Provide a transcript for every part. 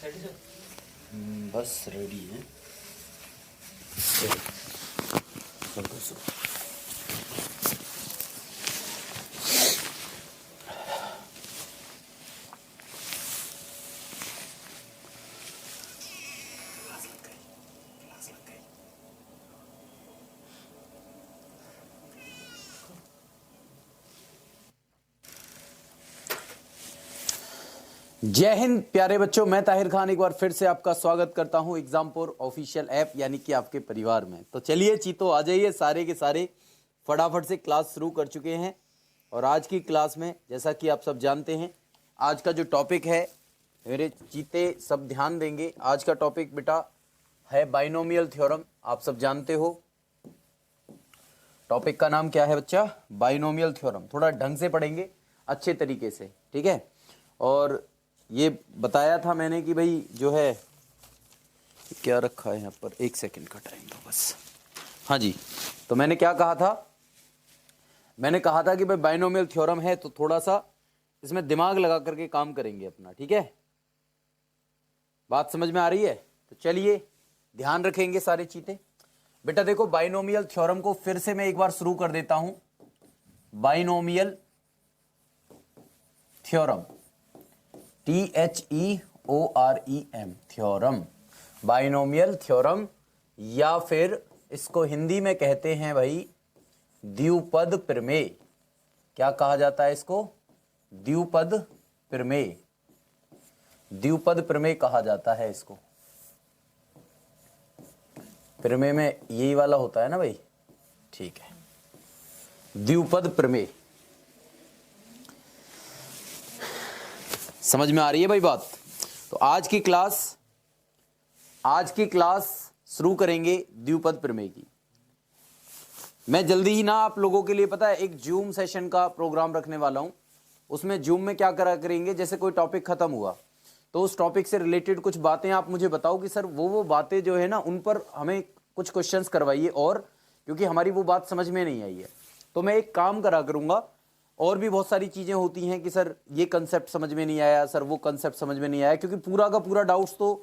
बस रेडी है। जय हिंद प्यारे बच्चों, मैं ताहिर खान एक बार फिर से आपका स्वागत करता हूं एग्जामपुर ऑफिशियल ऐप यानी कि आपके परिवार में। तो चलिए चीतो आ जाइए, सारे के सारे फटाफट से क्लास शुरू कर चुके हैं। और आज की क्लास में जैसा कि आप सब जानते हैं, आज का जो टॉपिक है, मेरे चीते सब ध्यान देंगे। आज का टॉपिक बेटा है बाइनोमियल थ्योरम। आप सब जानते हो टॉपिक का नाम क्या है बच्चा? Binomial theorem. थोड़ा ढंग से पढ़ेंगे, अच्छे तरीके से, ठीक है। और ये बताया था मैंने कि भाई जो है क्या रखा है यहाँ पर, एक सेकंड का टाइम दो बस। हाँ जी, तो मैंने क्या कहा था? मैंने कहा था कि भाई बाइनोमियल थ्योरम है तो थोड़ा सा इसमें दिमाग लगा करके काम करेंगे अपना, ठीक है। बात समझ में आ रही है? तो चलिए ध्यान रखेंगे सारे चीते। बेटा देखो, बाइनोमियल थ्योरम को फिर से मैं एक बार शुरू कर देता हूं। Binomial theorem, THEOREM, theorem, binomial theorem, या फिर इसको हिंदी में कहते हैं भाई द्विपद प्रमेय। क्या कहा जाता है इसको? द्विपद प्रमेय। द्विपद प्रमेय कहा जाता है इसको। प्रमेय में यही वाला होता है ना भाई, ठीक है। द्विपद प्रमेय समझ में आ रही है भाई बात? तो आज की क्लास शुरू करेंगे द्विपद प्रमेय की। मैं जल्दी ही ना आप लोगों के लिए पता है एक जूम सेशन का प्रोग्राम रखने वाला हूं। उसमें जूम में क्या करा करेंगे, जैसे कोई टॉपिक खत्म हुआ तो उस टॉपिक से रिलेटेड कुछ बातें आप मुझे बताओ कि सर वो बातें जो है ना उन पर हमें कुछ क्वेश्चंस करवाइए। और क्योंकि हमारी वो बात समझ में नहीं आई है तो मैं एक काम करा करूंगा। और भी बहुत सारी चीजें होती हैं कि सर ये कंसेप्ट समझ में नहीं आया, सर वो कंसेप्ट समझ में नहीं आया, क्योंकि पूरा का पूरा डाउट्स तो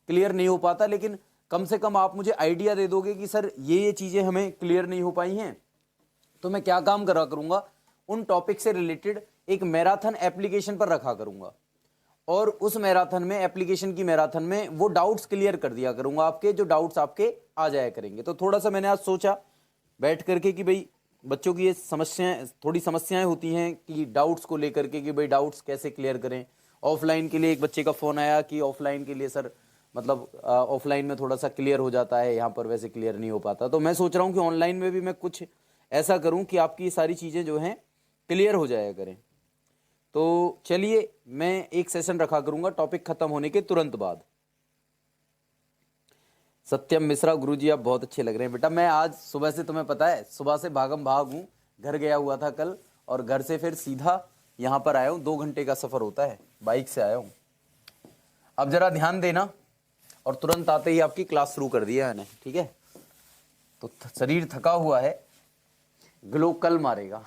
क्लियर नहीं हो पाता, लेकिन कम से कम आप मुझे आइडिया दे दोगे कि सर ये चीजें हमें क्लियर नहीं हो पाई हैं। तो मैं क्या काम करा करूंगा, उन टॉपिक से रिलेटेड एक मैराथन एप्लीकेशन पर रखा करूंगा और उस मैराथन में, एप्लीकेशन की मैराथन में वो डाउट्स क्लियर कर दिया करूंगा। आपके जो डाउट्स आपके आ जाया करेंगे। तो थोड़ा सा मैंने आज सोचा बैठ करके कि भाई बच्चों की ये थोड़ी समस्याएं होती हैं कि डाउट्स को लेकर के, कि भाई डाउट्स कैसे क्लियर करें। ऑफलाइन के लिए एक बच्चे का फोन आया कि ऑफलाइन के लिए सर मतलब ऑफलाइन में थोड़ा सा क्लियर हो जाता है, यहाँ पर वैसे क्लियर नहीं हो पाता। तो मैं सोच रहा हूँ कि ऑनलाइन में भी मैं कुछ ऐसा करूँ कि आपकी ये सारी चीज़ें जो हैं क्लियर हो जाया करें। तो चलिए मैं एक सेशन रखा करूँगा टॉपिक खत्म होने के तुरंत बाद। सत्यम मिश्रा गुरुजी आप बहुत अच्छे लग रहे हैं बेटा। मैं आज सुबह से, तुम्हें पता है सुबह से भागम भाग हूँ। घर गया हुआ था कल और घर से फिर सीधा यहाँ पर आया हूँ। 2 घंटे का सफ़र होता है, बाइक से आया हूँ। अब जरा ध्यान देना, और तुरंत आते ही आपकी क्लास शुरू कर दिया मैंने, ठीक है। तो शरीर थका हुआ है, ग्लो कल मारेगा।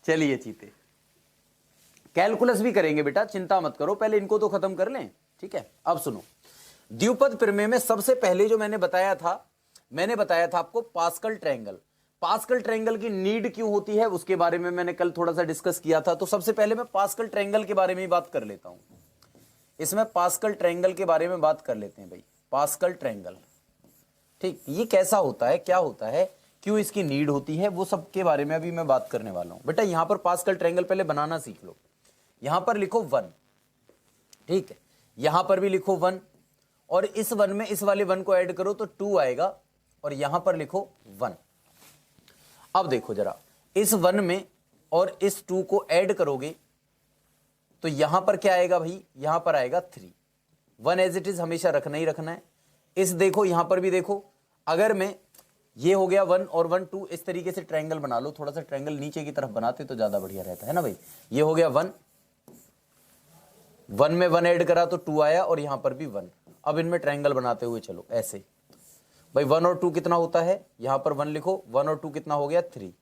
चलिए चीते, कैलकुलस भी करेंगे बेटा, चिंता मत करो, पहले इनको तो खत्म कर लें, ठीक है। अब सुनो, द्विपद प्रमेय में सबसे पहले जो मैंने बताया था आपको पास्कल ट्रायंगल। पास्कल ट्रायंगल की नीड क्यों होती है उसके बारे में मैंने कल थोड़ा सा डिस्कस किया था। तो सबसे पहले मैं पास्कल ट्रायंगल के बारे में ही बात कर लेता हूं। इसमें पास्कल ट्रायंगल के बारे में बात कर लेते हैं भाई। पास्कल ट्रायंगल, ठीक, ये कैसा होता है, क्या होता है, क्यों इसकी नीड होती है, वो सब के बारे में अभी मैं बात करने वाला हूं। बेटा यहां पर पास्कल ट्रायंगल पहले बनाना सीख लो। यहां पर लिखो 1, ठीक है। यहां पर भी लिखो 1, और इस 1 में इस वाले 1 को ऐड करो तो 2 आएगा, और यहां पर लिखो 1। अब देखो जरा, इस 1 में और इस 2 को ऐड करोगे तो यहां पर क्या आएगा भाई? यहां पर आएगा 3। 1 एज इट इज हमेशा रखना ही रखना है। इस देखो, यहां पर भी देखो, अगर मैं, ये हो गया 1 और 1 2, इस तरीके से ट्रायंगल बना लो। थोड़ा सा ट्रायंगल नीचे की तरफ बनाते तो ज्यादा बढ़िया रहता है ना भाई। ये हो गया 1 में 1 ऐड करा तो 2 आया, और यहां पर भी 1। अब इनमें ट्रायंगल बनाते हुए चलो ऐसे भाई। 1 और 2 कितना होता है? यहां पर 1 लिखो, 1 और 2 कितना हो गया? 3।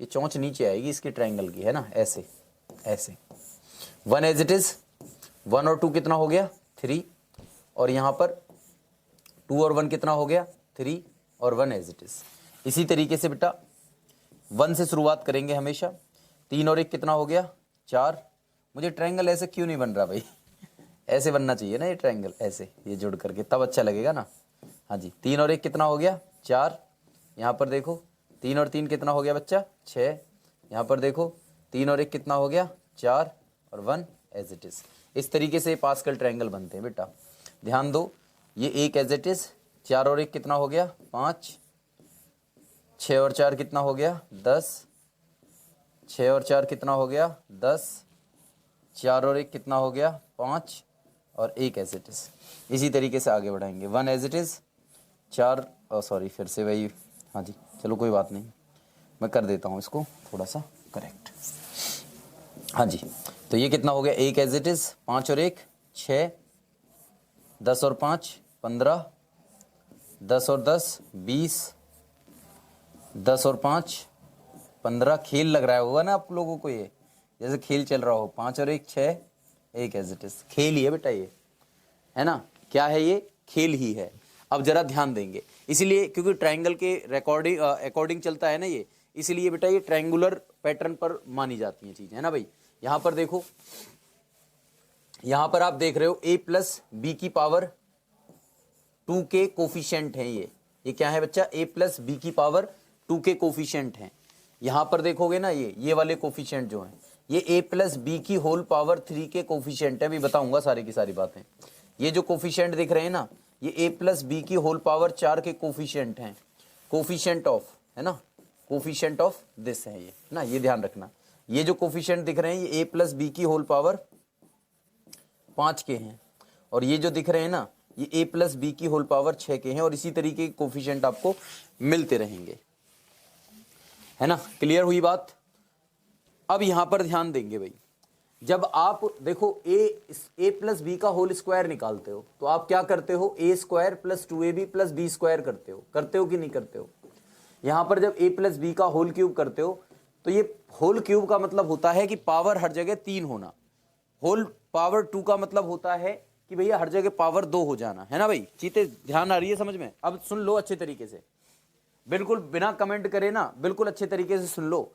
ये चोंच नीचे आएगी इसकी ट्रायंगल की, है ना, ऐसे ऐसे। 1 एज इट इज, 1 और 2 कितना हो गया? 3 और यहाँ पर 2 और 1 कितना हो गया 3 और 1 एज इट इज। इसी तरीके से बेटा 1 से शुरुआत करेंगे हमेशा। 3 और 1 कितना हो गया 4। मुझे ट्रायंगल ऐसे क्यों नहीं बन रहा भाई ऐसे बनना चाहिए ना ये ट्रायंगल, ऐसे ये जुड़ करके तब अच्छा लगेगा ना। हाँ जी 3 और 1 कितना हो गया 4। यहाँ पर देखो 3 और 3 कितना हो गया बच्चा 6। यहाँ पर देखो 3 और 1 कितना हो गया 4 और 1 एज इट इज। इस तरीके से पास्कल ट्रायंगल बनते हैं बेटा, ध्यान दो। ये 1 एज इट इज, 4 और 1 कितना हो गया 5, 6 और 4 कितना हो गया 10, 6 और 4 कितना हो गया 10, 4 और 1 कितना हो गया 5 और 1 एज इट इज। इसी तरीके से आगे बढ़ाएंगे 1 एज इट इज 4 सॉरी फिर से वही, हाँ जी चलो कोई बात नहीं, मैं कर देता हूँ इसको थोड़ा सा करेक्ट। हाँ जी तो ये कितना हो गया 1 एज इट इज, 5 और 1 6, 10 और 5 15, 10 और 10 20, 10 और 5 15। खेल लग रहा होगा ना आप लोगों को, ये जैसे खेल चल रहा हो। 5 और 1 6, 1 एज इट इज। खेल ही है बेटा ये, है ना, क्या है ये खेल ही है। अब जरा ध्यान देंगे, इसीलिए क्योंकि ट्रायंगल के रिकॉर्डिंग अकॉर्डिंग चलता है ना ये, इसलिए बेटा ये ट्रायंगुलर पैटर्न पर मानी जाती हैं चीजें, है ना भाई। यहां पर देखो, यहां पर आप देख रहे हो a प्लस बी की पावर 2 के कोफिशिएंट हैं ये क्या है बच्चा a प्लस बी की पावर 2 के कोफिशिएंट हैं। यहां पर देखोगे ना ये वाले कोफिशिएंट जो हैं ये a प्लस बी की होल पावर 3 के कोफिशिएंट है। अभी बताऊंगा सारी की सारी बातें। ये जो कोफिशिएंट दिख रहे हैं ना ये a प्लस बी की होल पावर 4 के कोफिशिएंट हैं। कोफिशिएंट ऑफ, है ना, कोफिशिएंट ऑफ दिस है ये ना, ये ध्यान रखना। ये जो कोफिशिएंट दिख रहे हैं ये a प्लस बी की होल पावर 5 के हैं और ये जो दिख रहे हैं ना ये a प्लस बी की होल पावर 6 के हैं और इसी तरीके के कोफिशिएंट आपको मिलते रहेंगे, है ना। क्लियर हुई बात। अब यहां पर ध्यान देंगे भाई, जब आप देखो a प्लस बी का होल स्क्वायर निकालते हो तो आप क्या करते हो a square plus 2ab plus B square करते हो कि नहीं करते हो। यहां पर जब a प्लस बी का होल क्यूब करते हो तो ये होल क्यूब का मतलब होता है कि पावर हर जगह 3 होना। होल पावर 2 का मतलब होता है कि भैया हर जगह पावर 2 हो जाना, है ना भाई। चीते ध्यान आ रही है समझ में। अब सुन लो अच्छे तरीके से, बिल्कुल बिना कमेंट करे ना, बिल्कुल अच्छे तरीके से सुन लो,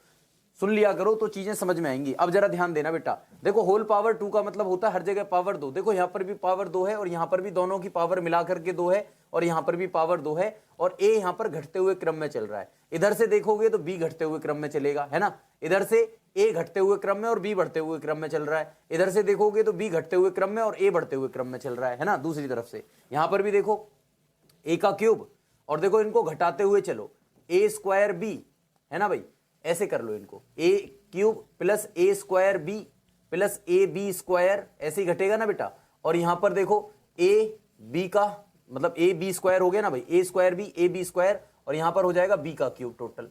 सुन लिया करो तो चीजें समझ में आएंगी। अब जरा ध्यान देना बेटा, देखो होल पावर 2 का मतलब होता है हर जगह पावर 2। देखो यहां पर भी पावर 2 है और यहां पर भी दोनों की पावर मिलाकर के 2 है और यहां पर भी पावर 2 है और a यहां पर घटते हुए क्रम में चल रहा है। इधर से देखोगे तो b घटते हुए क्रम में चलेगा, है ना। इधर से a घटते हुए क्रम में और b बढ़ते हुए क्रम में चल रहा है। इधर से देखोगे तो b घटते हुए क्रम में और a बढ़ते हुए क्रम में चल रहा है ना। दूसरी तरफ से यहां पर भी देखो a का क्यूब और देखो इनको घटाते हुए चलो a स्क्वायर b, है ना भाई। ऐसे कर लो इनको, a cube plus a square b plus a b square, ऐसे ही घटेगा ना बेटा। और यहां पर देखो a b का मतलब a b स्क्वायर हो गया ना भाई, a square b a b square और यहां पर हो जाएगा b का क्यूब टोटल।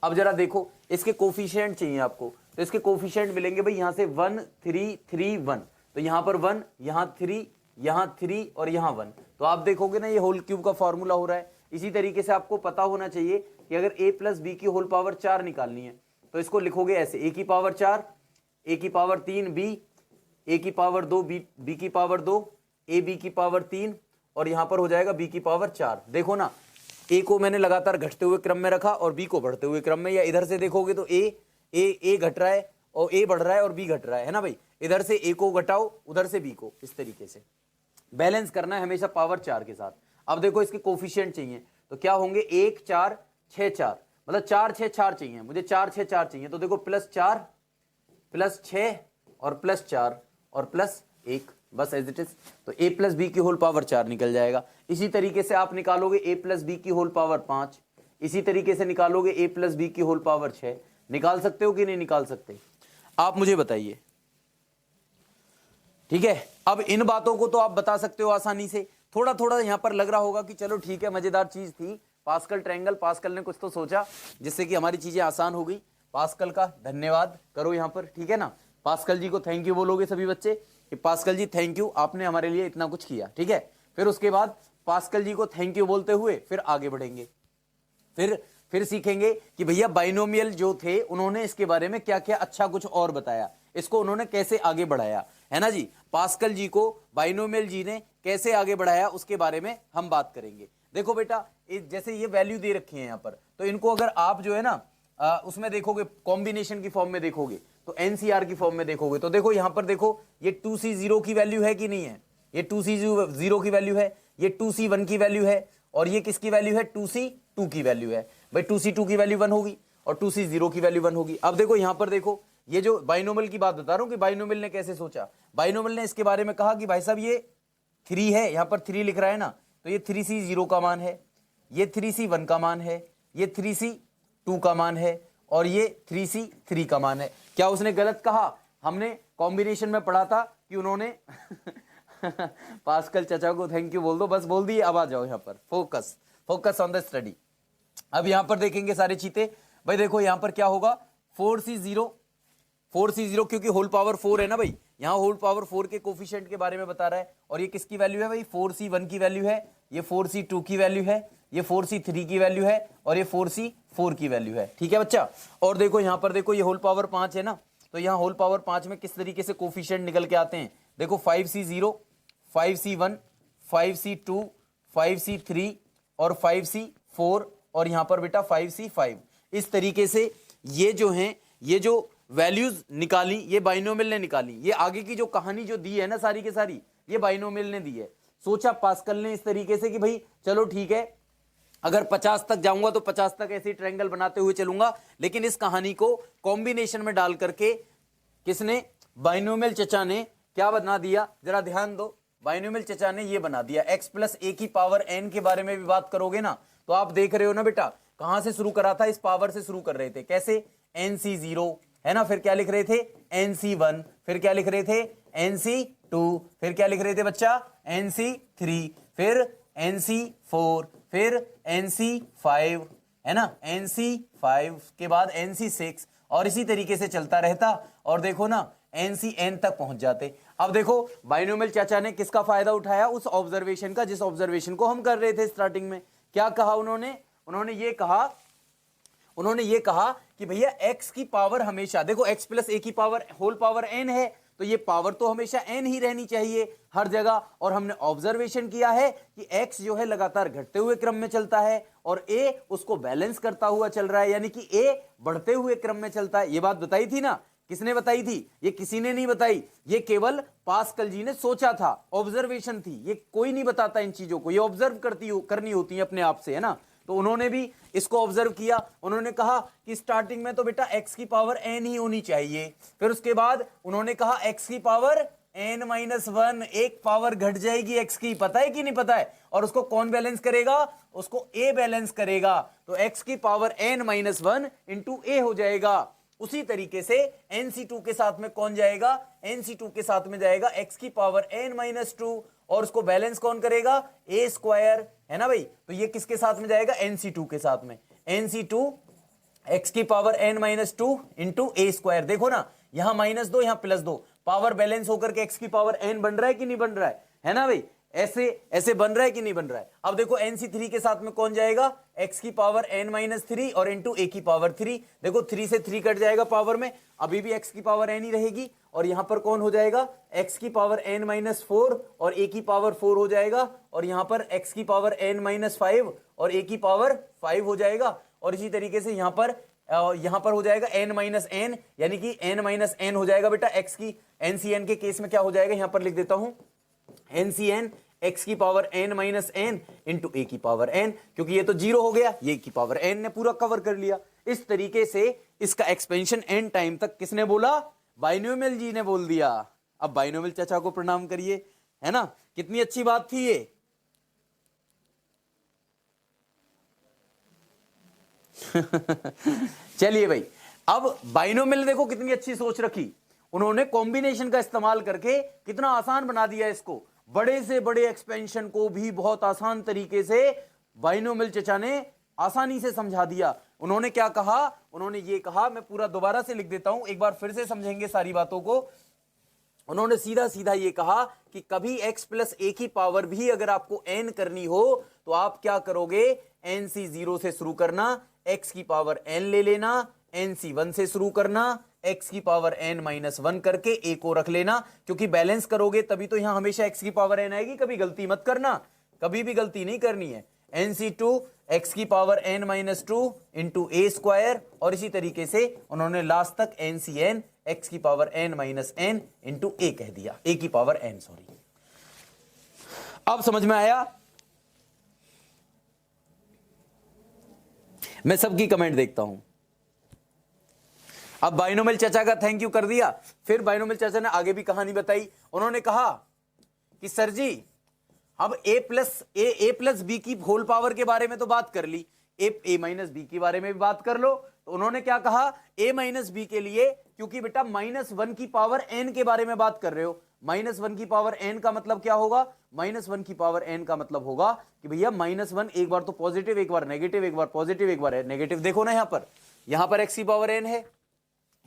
अब जरा देखो इसके कोफिशिएंट चाहिए आपको, तो इसके कोफिशिएंट मिलेंगे भाई यहां से 1 3 3 1, तो यहां पर 1, यहां 3, यहां 3 और यहां 1। तो आप देखोगे ना ये होल क्यूब का फॉर्मूला हो रहा है। इसी तरीके से आपको पता होना चाहिए कि अगर a प्लस बी की होल पावर 4 निकालनी है तो इसको लिखोगे ऐसे, a की पावर 4, a की पावर 3 b, a की पावर 2 b की पावर 2, a b की पावर 3 और यहां पर हो जाएगा b की पावर 4। देखो ना a को मैंने लगातार घटते हुए क्रम में रखा और b को बढ़ते हुए क्रम में, या इधर से देखोगे तो a घट रहा है और a बढ़ रहा है और b घट रहा है ना भाई। इधर से a को घटाओ उधर से b को, इस तरीके से बैलेंस करना है हमेशा पावर 4 के साथ। अब देखो इसके कोफिशिएंट चाहिए तो क्या होंगे 1 4 6 4, मतलब 4 6 4 चाहिए मुझे, 4 6 4 चाहिए। तो देखो प्लस 4 प्लस 6 और प्लस 4 और प्लस 1, बस एज इट इज। तो a प्लस बी की होल पावर 4 निकल जाएगा। इसी तरीके से आप निकालोगे a प्लस बी की होल पावर 5, इसी तरीके से निकालोगे a प्लस बी की होल पावर 6। निकाल सकते हो कि नहीं निकाल सकते, आप मुझे बताइए, ठीक है। अब इन बातों को तो आप बता सकते हो आसानी से। थोड़ा थोड़ा यहां पर लग रहा होगा कि चलो ठीक है मजेदार चीज थी, पास्कल ट्रायंगल, पास्कल ने कुछ तो सोचा जिससे कि हमारी चीजें आसान हो गई। पास्कल का धन्यवाद करो यहां पर, ठीक है ना। पास्कल जी को थैंक यू बोलोगे सभी बच्चे कि पास्कल जी थैंक यू, आपने हमारे लिए इतना कुछ किया, ठीक है। फिर उसके बाद पास्कल जी को थैंक यू बोलते हुए फिर आगे बढ़ेंगे, फिर सीखेंगे कि भैया बाइनोमियल जो थे उन्होंने इसके बारे में क्या क्या अच्छा कुछ और बताया। इसको उन्होंने कैसे आगे बढ़ाया, है ना जी। पास्कल जी को बाइनोमियल जी ने कैसे आगे बढ़ाया उसके बारे में हम बात करेंगे। देखो बेटा, जैसे ये वैल्यू दे रखी है यहां पर, तो इनको अगर आप जो है ना उसमें देखोगे, कॉम्बिनेशन की फॉर्म में देखोगे, तो एनसीआर की फॉर्म में देखोगे, तो देखो यहां पर देखो ये 2C0 की वैल्यू है कि नहीं है, ये 2C0 की वैल्यू है, ये 2C1 की वैल्यू है, और ये किसकी वैल्यू है, 2C2 की वैल्यू है। भाई 2C2 की वैल्यू 1 होगी और 2C0 की वैल्यू 1 होगी। अब देखो यहां पर देखो, ये जो बाइनोमियल की बात बता रहा हूं कि बाइनोमियल ने कैसे सोचा। बाइनोमियल ने इसके बारे में कहा कि भाई साहब ये 3 है, यहां पर 3 लिख रहा है ना, तो ये 3C0 का मान है, ये 3C1 का मान है, ये 3C2 का मान है, और ये 3C3 का मान है। क्या उसने गलत कहा? हमने कॉम्बिनेशन में पढ़ा था कि उन्होंने पास्कल चाचा को थैंक यू बोल दो, बस बोल दिए। अब आ जाओ यहां पर, focus focus on the study. अब यहां पर देखेंगे सारे चीते। भाई देखो यहां पर क्या होगा, 4C0 क्योंकि होल पावर 4 है ना भाई, यहां होल पावर 4 के कोफिशिएंट के बारे में बता रहा है, और ये किसकी वैल्यू है भाई, 4C1 की वैल्यू है, ये 4C2 की वैल्यू है, ये 4C3 की वैल्यू है, और ये 4C4 की वैल्यू है। ठीक है बच्चा। और देखो यहां पर देखो, ये होल पावर 5 है ना, तो यहां होल पावर 5 में किस तरीके से कोफिशिएंट निकल के आते हैं, देखो 5C0, 5C1, 5C2, 5C3 और 5C4, और यहां पर बेटा 5C5। इस तरीके से ये जो हैं, ये जो वैल्यूज निकाली, ये बाइनोमियल ने निकाली। ये आगे की जो कहानी जो दी है ना सारी की सारी, ये बाइनोमियल ने दी है। सोचा पास्कल ने इस तरीके से कि भाई चलो ठीक है, अगर 50 तक जाऊंगा तो 50 तक ऐसे ट्रायंगल बनाते हुए चलूंगा, लेकिन इस कहानी को कॉम्बिनेशन में डाल करके किसने, बाइनोमियल चचा ने क्या बना दिया, जरा ध्यान दो। बाइनोमियल चचा ने ये बना दिया, x प्लस ए की पावर n के बारे में भी बात करोगे ना, तो आप देख रहे हो ना बेटा, कहां से शुरू करा था, इस पावर से शुरू कर रहे थे। कैसे, NC0 है ना, फिर क्या लिख रहे थे, NC1, फिर क्या लिख रहे थे, NC2, फिर क्या लिख रहे थे बच्चा, NC3, फिर NC4, फिर NC5, है ना, NC5 के बाद NC6, और इसी तरीके से चलता रहता, और देखो ना NCN तक पहुंच जाते। अब देखो बाइनोमियल चाचा ने किसका फायदा उठाया, उस ऑब्जर्वेशन का, जिस ऑब्जर्वेशन को हम कर रहे थे स्टार्टिंग में। क्या कहा उन्होंने, उन्होंने ये कहा कि भैया x की पावर हमेशा, देखो x प्लस ए की पावर होल पावर n है, तो ये पावर तो हमेशा n ही रहनी चाहिए हर जगह। और हमने ऑब्जर्वेशन किया है कि x जो है लगातार घटते हुए क्रम में चलता है, और a उसको बैलेंस करता हुआ चल रहा है, यानी कि a बढ़ते हुए क्रम में चलता है। ये बात बताई थी ना, किसने बताई थी, ये किसी ने नहीं बताई, ये केवल पास्कल जी ने सोचा था, ऑब्जर्वेशन थी। ये कोई नहीं बताता इन चीजों को, ये ऑब्जर्व करनी होती है अपने आप से, है ना। तो उन्होंने भी इसको ऑब्जर्व किया, उन्होंने कहा कि स्टार्टिंग में तो बेटा x की पावर n ही होनी चाहिए, फिर उसके बाद उन्होंने कहा x की पावर n-1, एक पावर घट जाएगी x की, पता है कि नहीं पता है, और उसको कौन बैलेंस करेगा, उसको a बैलेंस करेगा, तो x की पावर n-1 इंटू a हो जाएगा। उसी तरीके से NC2 के साथ में कौन जाएगा, NC2 के साथ में जाएगा x की पावर n-2, और उसको बैलेंस कौन करेगा, a स्क्वायर, है ना भाई। तो ये किसके साथ में जाएगा, NC2 के साथ में, NC2 x की power n-2 into a square. देखो ना, यहां -2 यहां +2, पावर बैलेंस होकर के x की पावर n बन रहा है कि नहीं बन रहा है ना भाई, ऐसे ऐसे बन रहा है कि नहीं बन रहा है। अब देखो NC3 के साथ में कौन जाएगा, x की पावर n-3 और इंटू a की पावर 3। देखो 3 से 3 कट जाएगा पावर में, अभी भी x की पावर n ही रहेगी, और यहां पर कौन हो जाएगा, x की पावर n-4 और a की पावर 4 हो जाएगा, और यहां पर x की पावर n-5 और a की पावर 5 हो जाएगा। और इसी तरीके से यहां पर हो जाएगा n-n, यानी कि n-n हो जाएगा बेटा x की, NCN के केस में क्या हो जाएगा, यहां पर लिख देता हूं, NCN x की पावर n-n इंटू a की पावर n, क्योंकि ये तो 0 हो गया, ये की पावर n ने पूरा कवर कर लिया। इस तरीके से इसका एक्सपेंशन n टाइम तक किसने बोला, बाइनोमियल जी ने बोल दिया। अब बाइनोमियल चाचा को प्रणाम करिए, है ना, कितनी अच्छी बात थी ये। चलिए भाई, अब बाइनोमियल देखो कितनी अच्छी सोच रखी उन्होंने, कॉम्बिनेशन का इस्तेमाल करके कितना आसान बना दिया इसको, बड़े से बड़े एक्सपेंशन को भी बहुत आसान तरीके से बाइनोमियल चचा ने आसानी से समझा दिया। उन्होंने क्या कहा, उन्होंने ये कहा, मैं पूरा दोबारा से लिख देता हूं, एक बार फिर से समझेंगे सारी बातों को। उन्होंने सीधा सीधा ये कहा कि कभी x प्लस ए की पावर भी अगर आपको n करनी हो तो आप क्या करोगे, NC0 से शुरू करना, x की पावर n ले लेना, NC1 से शुरू करना, x की पावर n माइनस 1 करके a को रख लेना, क्योंकि बैलेंस करोगे तभी तो यहां हमेशा x की पावर n आएगी। कभी गलती मत करना, कभी भी गलती नहीं करनी है। NC2 x की पावर n माइनस 2 इंटू ए स्क्वायर, और इसी तरीके से उन्होंने लास्ट तक NCn x की power n minus n into a कह दिया, a की पावर n, सॉरी। अब समझ में आया? मैं सबकी कमेंट देखता हूं। अब बाइनोमियल चाचा का थैंक यू कर दिया। फिर बाइनोमियल चाचा ने आगे भी कहानी बताई। उन्होंने कहा कि सर जी अब ए प्लस बी की होल पावर के बारे में तो बात कर ली, ए माइनस बी के बारे में भी बात कर लो। तो उन्होंने क्या कहा, ए माइनस बी के लिए, क्योंकि बेटा -1 की पावर n के बारे में बात कर रहे हो, -1 की पावर n का मतलब क्या होगा, -1 की पावर n का मतलब होगा कि भैया -1 एक बार तो पॉजिटिव, एक बार नेगेटिव, एक बार पॉजिटिव, एक बार नेगेटिव। देखो ना यहां पर x की पावर n है,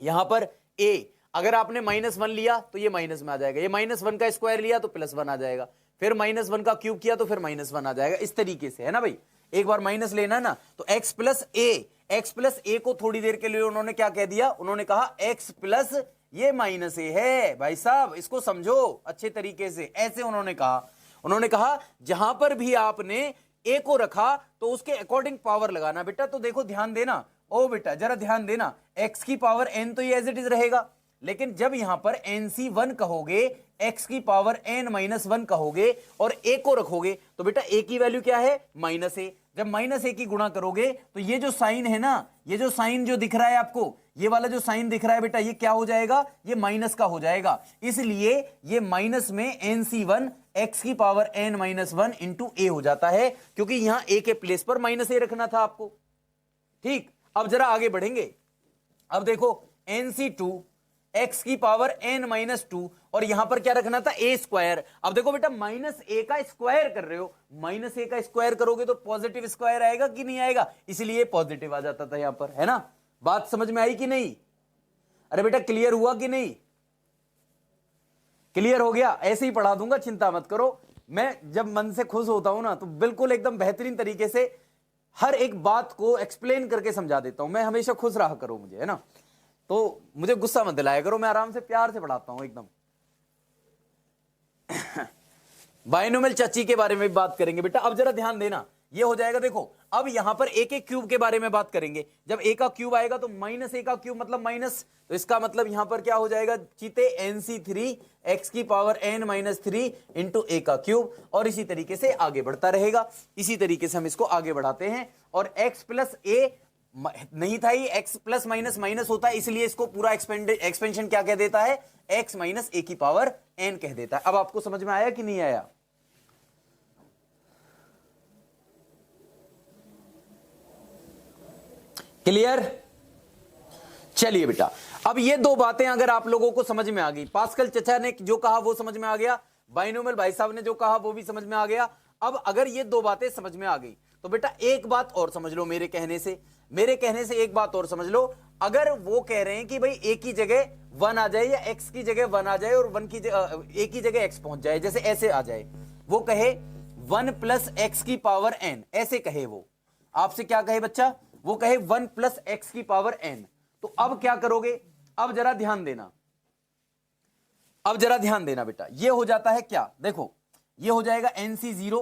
यहां पर a, अगर आपने -1 लिया तो ये माइनस में आ जाएगा, ये -1 का स्क्वायर लिया तो +1 आ जाएगा, फिर -1 का क्यूब किया तो फिर -1 आ जाएगा। इस तरीके से है ना भाई, एक बार माइनस लेना ना, तो x प्लस ए को थोड़ी देर के लिए उन्होंने क्या कह दिया, उन्होंने कहा x प्लस ये माइनस ए है। भाई साहब इसको समझो अच्छे तरीके से, ऐसे उन्होंने कहा जहां पर भी आपने a को रखा तो उसके अकॉर्डिंग पावर लगाना। बेटा तो देखो ध्यान देना, ओ बेटा जरा ध्यान देना, x की पावर n तो ये एज इट इज रहेगा, लेकिन जब यहां पर NC1 कहोगे, x की पावर n माइनस 1 कहोगे और a को रखोगे, तो बेटा a की वैल्यू क्या है, -a। जब -a की गुणा करोगे तो ये जो साइन है ना, ये जो साइन जो दिख रहा है आपको, ये वाला जो साइन दिख रहा है बेटा, ये क्या हो जाएगा, ये माइनस का हो जाएगा। इसलिए ये माइनस में NC1 x की पावर n माइनस 1 इंटू ए हो जाता है, क्योंकि यहां a के प्लेस पर -a रखना था आपको। ठीक, अब जरा आगे बढ़ेंगे। अब देखो NC2 x की पावर n माइनस 2, और यहां पर क्या रखना था, a स्क्वायर। अब देखो बेटा -a का स्क्वायर कर रहे हो, -a का स्क्वायर करोगे तो पॉजिटिव स्क्वायर आएगा कि नहीं आएगा, इसलिए पॉजिटिव आ जाता था यहां पर, है ना। बात समझ में आई कि नहीं? अरे बेटा क्लियर हुआ कि नहीं? क्लियर हो गया? ऐसे ही पढ़ा दूंगा, चिंता मत करो। मैं जब मन से खुश होता हूं ना, तो बिल्कुल एकदम बेहतरीन तरीके से हर एक बात को एक्सप्लेन करके समझा देता हूं। मैं हमेशा खुश रहा करो मुझे, है ना, तो मुझे गुस्सा मत दिलाया करो, मैं आराम से प्यार से पढ़ाता हूं एकदम। बाइनोमियल चाची के बारे में भी बात करेंगे बेटा। अब जरा ध्यान देना, ये हो जाएगा, देखो अब यहां पर a के क्यूब के बारे में बात करेंगे। जब a का क्यूब आएगा तो -a का क्यूब मतलब माइनस, तो इसका मतलब यहां पर क्या हो जाएगा चीते, NC3 x की power n minus 3 into a का क्यूब, और इसी तरीके से आगे बढ़ता रहेगा। इसी तरीके से हम इसको आगे बढ़ाते हैं, और x प्लस a नहीं था, ये x प्लस माइनस माइनस होता है, इसलिए इसको पूरा एक्सपेंशन क्या कह देता है, x माइनस a की पावर n कह देता है। अब आपको समझ में आया कि नहीं आया? क्लियर? चलिए बेटा, अब ये दो बातें अगर आप लोगों को समझ में आ गई, पास्कल चचा ने जो कहा वो समझ में आ गया, बाइनोमियल भाई साहब ने जो कहा वो भी समझ में आ गया। अब अगर ये दो बातें समझ में आ गई तो बेटा एक बात और समझ लो, मेरे कहने से एक बात और समझ लो। अगर वो कह रहे हैं कि भाई a की जगह 1 आ जाए, या x की जगह 1 आ जाए, और a की जगह x पहुंच जाए, जैसे ऐसे आ जाए, वो कहे 1 प्लस x की पावर n, ऐसे कहे वो आपसे, क्या कहे बच्चा, वो कहे 1 प्लस x की पावर n, तो अब क्या करोगे? अब जरा ध्यान देना, बेटा ये हो जाता है क्या, देखो ये हो जाएगा NC0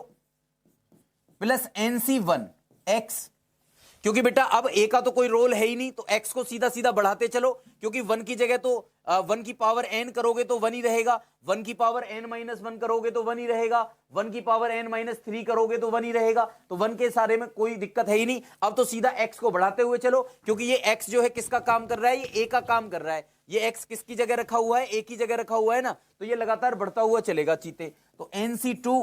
प्लस NC1 x, क्योंकि बेटा अब a का तो कोई रोल है ही नहीं, तो x को सीधा सीधा बढ़ाते चलो, क्योंकि 1 की जगह तो 1 की पावर n करोगे तो 1 ही रहेगा, 1 की पावर n माइनस 1 करोगे तो 1 ही रहेगा, 1 की पावर n माइनस 3 करोगे तो 1 ही रहेगा, तो 1 के सारे में कोई दिक्कत है ही नहीं। अब तो सीधा x को बढ़ाते हुए चलो, क्योंकि ये x जो है किसका काम कर रहा है, ये a का काम कर रहा है। ये x किसकी जगह रखा हुआ है, a की जगह रखा हुआ है ना, तो ये लगातार बढ़ता हुआ चलेगा चीते। तो NC2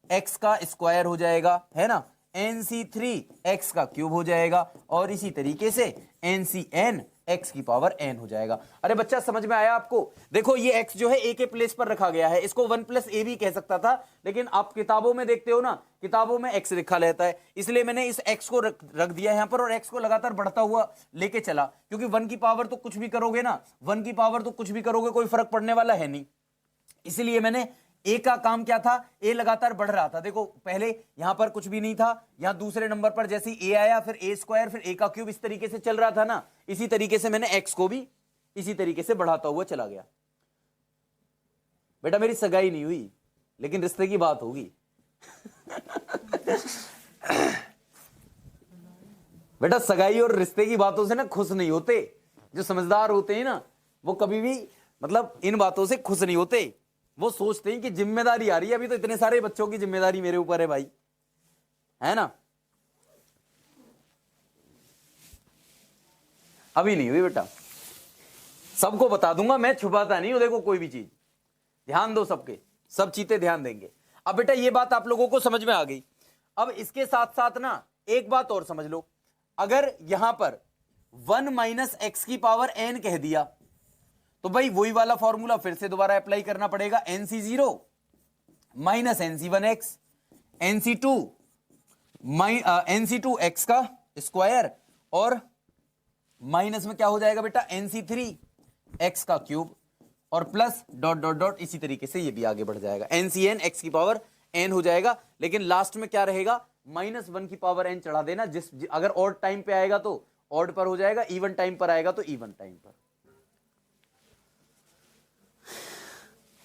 x का स्क्वायर हो जाएगा, है ना, NC3 x का क्यूब हो जाएगा, और इसी तरीके से NCn x की पावर n हो जाएगा। अरे बच्चा समझ में आया आपको? देखो ये x जो है a के प्लेस पर रखा गया है, इसको 1 प्लस a भी कह सकता था, लेकिन आप किताबों में देखते हो ना, किताबों में x लिखा रहता है, इसलिए मैंने इस x को रख दिया यहां पर, और x को लगातार बढ़ता हुआ लेके चला, क्योंकि 1 की पावर तो कुछ भी करोगे ना, 1 की पावर तो कुछ भी करोगे कोई फर्क पड़ने वाला है नहीं, इसलिए मैंने ए का काम क्या था, ए लगातार बढ़ रहा था। देखो पहले यहां पर कुछ भी नहीं था, यहां दूसरे नंबर पर जैसे ए आया फिर ए स्क्वायर फिर ए का क्यूब, इस तरीके से चल रहा था ना। इसी तरीके से मैंने एक्स को भी इसी तरीके से बढ़ाता हुआ चला गया। बेटा मेरी सगाई नहीं हुई लेकिन रिश्ते की बात होगी। बेटा सगाई और रिश्ते की बातों से ना खुश नहीं होते। जो समझदार होते हैं ना वो कभी भी मतलब इन बातों से खुश नहीं होते। वो सोचते हैं कि जिम्मेदारी आ रही है, अभी तो इतने सारे बच्चों की जिम्मेदारी मेरे ऊपर है भाई, है ना। अभी नहीं हुई बेटा, सबको बता दूंगा, मैं छुपाता नहीं हूं। देखो कोई भी चीज ध्यान दो, सबके सब चीजें ध्यान देंगे। अब बेटा ये बात आप लोगों को समझ में आ गई। अब इसके साथ साथ ना एक बात और समझ लो, अगर यहां पर 1 माइनस एक्स की पावर एन कह दिया तो भाई वही वाला फॉर्मूला फिर से दोबारा अप्लाई करना पड़ेगा। NC0 minus NC1x, NC2 x का स्क्वायर और माइनस में क्या हो जाएगा बेटा NC3 एक्स का क्यूब और प्लस डॉट डॉट डॉट, इसी तरीके से ये भी आगे बढ़ जाएगा। NCN एक्स की पावर n हो जाएगा, लेकिन लास्ट में क्या रहेगा, -1 की पावर n चढ़ा देना। अगर ऑड टाइम पे आएगा तो ऑड पर हो जाएगा, इवन टाइम पर आएगा तो इवन टाइम पर।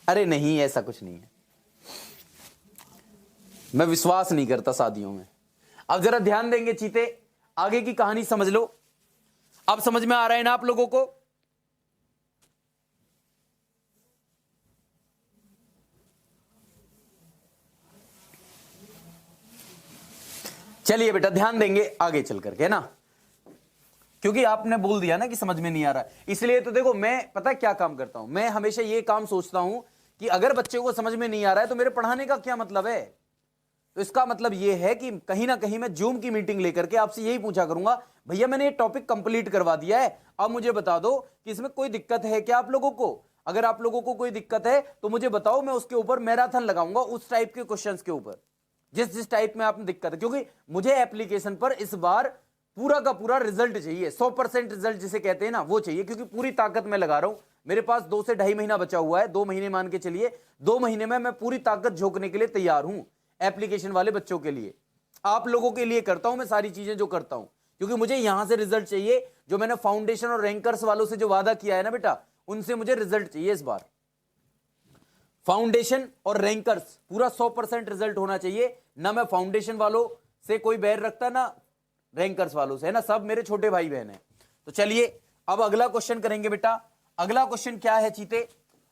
अरे नहीं, ऐसा कुछ नहीं है, मैं विश्वास नहीं करता शादियों में। अब जरा ध्यान देंगे चीते, आगे की कहानी समझ लो। अब समझ में आ रहा है ना आप लोगों को। चलिए बेटा ध्यान देंगे आगे चल करके ना, क्योंकि आपने बोल दिया ना कि समझ में नहीं आ रहा, इसलिए तो देखो मैं पता क्या काम करता हूं, मैं हमेशा ये काम सोचता हूं कि अगर बच्चे को समझ में नहीं आ रहा है तो मेरे पढ़ाने का क्या मतलब है। तो इसका मतलब यह है कि कहीं ना कहीं मैं जूम की मीटिंग लेकर के आपसे यही पूछा करूंगा, भैया मैंने ये टॉपिक कंप्लीट करवा दिया है, अब मुझे बता दो कि इसमें कोई दिक्कत है क्या आप लोगों को। अगर आप लोगों को कोई दिक्कत है तो मुझे बताओ, मैं उसके ऊपर मैराथन लगाऊंगा उस टाइप के क्वेश्चंस के ऊपर, जिस टाइप में आपने दिक्कत है। क्योंकि मुझे एप्लीकेशन पर इस बार पूरा का पूरा रिजल्ट चाहिए, 100% रिजल्ट जिसे कहते हैं ना वो चाहिए, क्योंकि पूरी ताकत मैं लगा रहा हूं। मेरे पास 2 से 2.5 महीना बचा हुआ है, 2 महीने मान के चलिए, 2 महीने में मैं पूरी ताकत झोंकने के लिए तैयार हूं एप्लीकेशन वाले बच्चों के लिए। आप लोगों के लिए करता हूं मैं सारी चीजें जो करता हूं, क्योंकि मुझे यहां से रिजल्ट चाहिए। जो मैंने फाउंडेशन और रैंकर्स वालों से जो वादा किया है ना बेटा, उनसे मुझे रिजल्ट चाहिए इस बार। फाउंडेशन और रैंकर्स पूरा 100% रिजल्ट होना चाहिए ना। मैं फाउंडेशन वालों से कोई बैर रखता ना रैंकर्स वालों से, है ना, सब मेरे छोटे भाई बहन हैं। तो चलिए अब अगला क्वेश्चन करेंगे बेटा। अगला क्वेश्चन क्या है चीते,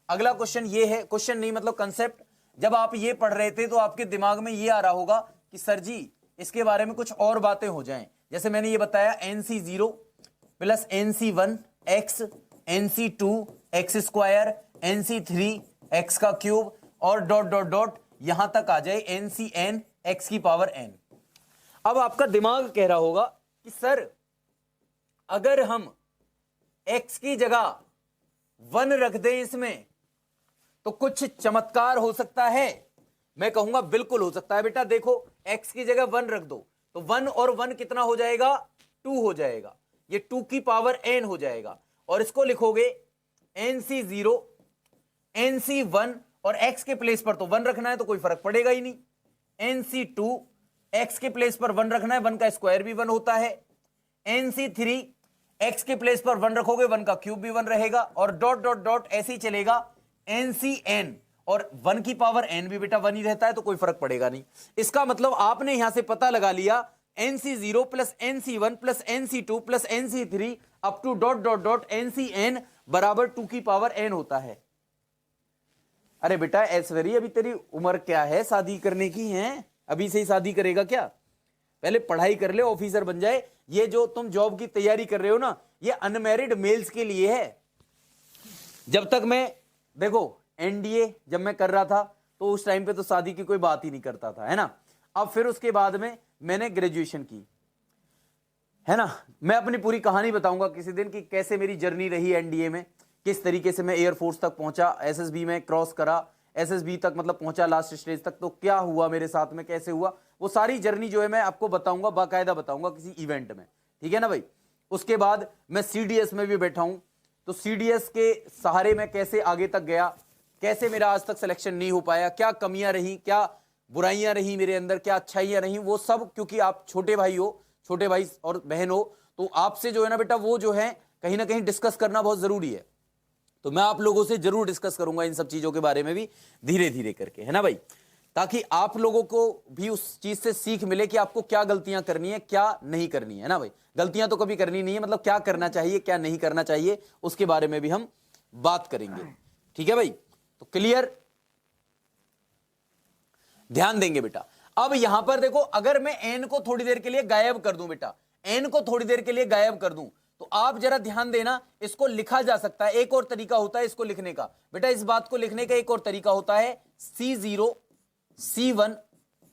अगला क्वेश्चन ये है, क्वेश्चन नहीं मतलब कंसेप्ट। जब आप ये पढ़ रहे थे तो आपके दिमाग में ये आ रहा होगा कि सर जी इसके बारे में कुछ और बातें हो जाएं। जैसे मैंने ये बताया NC0 plus NC1 x, NC2 x square, NC3 x का क्यूब और डॉट डॉट डॉट यहां तक आ जाए NCN एक्स की पावर n। अब आपका दिमाग कह रहा होगा कि सर अगर हम x की जगह 1 रख दें इसमें तो कुछ चमत्कार हो सकता है। मैं कहूंगा बिल्कुल हो सकता है बेटा। देखो x की जगह 1 रख दो तो 1 और 1 कितना हो जाएगा, 2 हो जाएगा, ये 2 की पावर n हो जाएगा। और इसको लिखोगे NC0 NC1 और x के प्लेस पर तो 1 रखना है तो कोई फर्क पड़ेगा ही नहीं। NC2 x के प्लेस पर 1 रखना है, 1 का स्क्वायर भी 1 होता है। NC3 x के प्लेस पर 1 रखोगे 1 का क्यूब भी 1 रहेगा और डॉट डॉट डॉट ऐसे ही चलेगा। NCN और 1 की पावर n भी बेटा 1 ही रहता है तो कोई फर्क पड़ेगा नहीं। इसका मतलब आपने यहां से पता लगा लिया NC0 plus NC1 plus NC2 plus NC3 up to dot dot dot NCN बराबर 2 की पावर n होता है। अरे बेटा ऐश्वर्या अभी तेरी उम्र क्या है शादी करने की है, अभी से ही शादी करेगा क्या? पहले पढ़ाई कर ले, ऑफिसर बन जाए। ये जो तुम जॉब की तैयारी कर रहे हो ना, ये अनमैरिड मेल्स के लिए है। जब तक मैं देखो NDA जब मैं कर रहा था तो उस टाइम पे तो शादी की कोई बात ही नहीं करता था, है ना। अब फिर उसके बाद में मैंने ग्रेजुएशन की, है ना। मैं अपनी पूरी कहानी बताऊंगा किसी दिन कि कैसे मेरी जर्नी रही NDA में, किस तरीके से मैं एयरफोर्स तक पहुंचा, SSB में क्रॉस करा, SSB तक मतलब पहुंचा लास्ट स्टेज तक, तो क्या हुआ मेरे साथ में, कैसे हुआ, वो सारी जर्नी जो है मैं आपको बताऊंगा, बाकायदा बताऊंगा किसी इवेंट में, ठीक है ना भाई। उसके बाद मैं CDS में भी बैठा हूं, तो CDS के सहारे मैं कैसे आगे तक गया, कैसे मेरा आज तक सिलेक्शन नहीं हो पाया, क्या कमियां रही, क्या बुराइयां रही मेरे अंदर, क्या अच्छाइयां रही, वो सब क्योंकि आप छोटे भाई हो, छोटे भाई और बहन हो, तो आपसे जो है ना बेटा वो जो है कहीं ना कहीं डिस्कस करना बहुत जरूरी है। तो मैं आप लोगों से जरूर डिस्कस करूंगा इन सब चीजों के बारे में भी धीरे धीरे करके, है ना भाई, ताकि आप लोगों को भी उस चीज से सीख मिले कि आपको क्या गलतियां करनी है, क्या नहीं करनी है ना भाई। गलतियां तो कभी करनी नहीं है, मतलब क्या करना चाहिए क्या नहीं करना चाहिए उसके बारे में भी हम बात करेंगे, ठीक है भाई। तो क्लियर, ध्यान देंगे बेटा। अब यहां पर देखो, अगर मैं एन को थोड़ी देर के लिए गायब कर दूं बेटा, एन को थोड़ी देर के लिए गायब कर दूं, तो आप जरा ध्यान देना, इसको लिखा जा सकता है, एक और तरीका होता है इसको लिखने का बेटा, इस बात को लिखने का एक और तरीका होता है C0 C1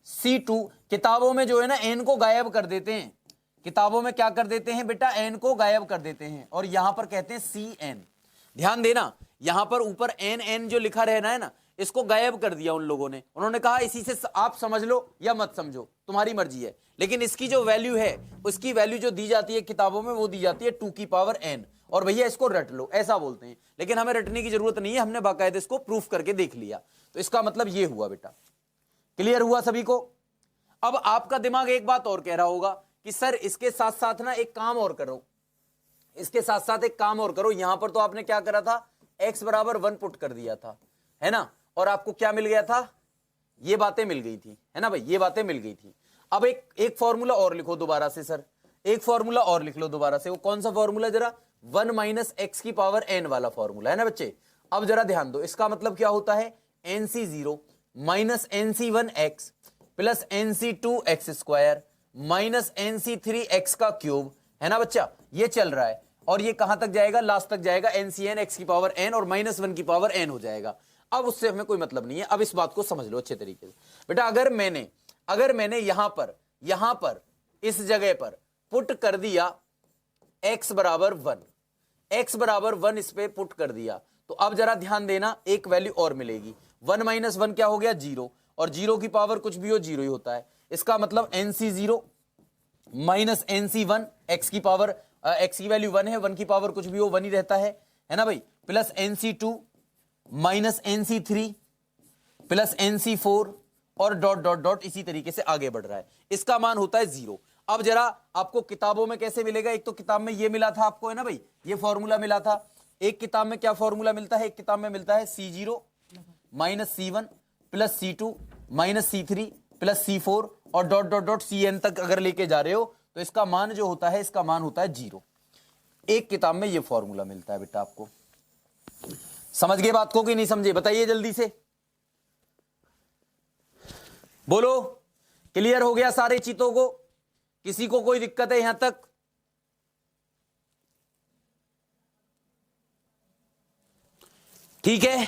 C2। किताबों में जो है ना एन को गायब कर देते हैं, किताबों में क्या कर देते हैं बेटा, एन को गायब कर देते हैं, और यहां पर कहते हैं CN। ध्यान देना, यहां पर ऊपर एन एन जो लिखा रहना है ना, इसको गायब कर दिया उन लोगों ने, उन्होंने कहा इसी से आप समझ लो या मत समझो, तुम्हारी मर्जी है, लेकिन इसकी जो वैल्यू है, उसकी वैल्यू जो दी जाती है किताबों में, वो दी जाती है 2 की पावर n, और भैया इसको रट लो ऐसा बोलते हैं, लेकिन हमें रटने की जरूरत नहीं है, हमने बाकायदे इसको प्रूफ करके देख लिया। तो इसका मतलब ये हुआ बेटा, क्लियर हुआ सभी को। अब आपका दिमाग एक बात और कह रहा होगा कि सर इसके साथ साथ ना एक काम और करो, इसके साथ साथ एक काम और करो, यहां पर तो आपने क्या करा था, x बराबर 1 पुट कर दिया था, है ना, और आपको क्या मिल गया था, ये बातें मिल गई थी, है ना भाई, ये बातें मिल गई थी। अब एक फॉर्मूला और लिखो दोबारा से, सर एक फॉर्मूला और लिख लो दोबारा से, वो कौन सा फॉर्मूला, जरा 1 माइनस एक्स की पावर n वाला फॉर्मूला, है ना बच्चे। अब जरा ध्यान दो, इसका मतलब क्या होता है, NC0 minus NC1x plus NC2x square minus NC3x का क्यूब, है ना बच्चा, ये चल रहा है, और ये कहां तक जाएगा, लास्ट तक जाएगा, NCN x की पावर n और माइनस 1 की पावर n हो जाएगा। अब उससे हमें कोई मतलब नहीं है, अब इस बात को समझ लो अच्छे तरीके से बेटा। अगर मैंने यहां पर इस जगह पर पुट कर दिया x बराबर 1, x बराबर 1 इस पे पुट कर दिया, तो अब जरा ध्यान देना, एक वैल्यू और मिलेगी, 1 माइनस 1 क्या हो गया, 0, और 0 की पावर कुछ भी हो 0 ही होता है, इसका मतलब NC0 माइनस NC1 x की पावर, x की वैल्यू 1 है, 1 की पावर कुछ भी हो 1 ही रहता है ना भाई, plus NC2 minus NC3 plus NC4 और डॉट डॉट डॉट इसी तरीके से आगे बढ़ रहा है, इसका मान होता है 0। अब जरा आपको किताबों में कैसे मिलेगा, एक तो किताब में ये मिला था आपको, है ना भाई, ये फॉर्मूला मिला था, एक किताब में क्या फॉर्मूला मिलता है, एक किताब में मिलता है C0 minus C1 plus C2 minus C3 plus C4 और डॉट डॉट डॉट CN तक अगर लेके जा रहे हो, तो इसका मान जो होता है, इसका मान होता है 0। एक किताब में ये फॉर्मूला मिलता है बेटा आपको। समझ गए बात को कि नहीं समझे, बताइए जल्दी से, बोलो, क्लियर हो गया सारे चीतों को, किसी को कोई दिक्कत है यहां तक, ठीक है।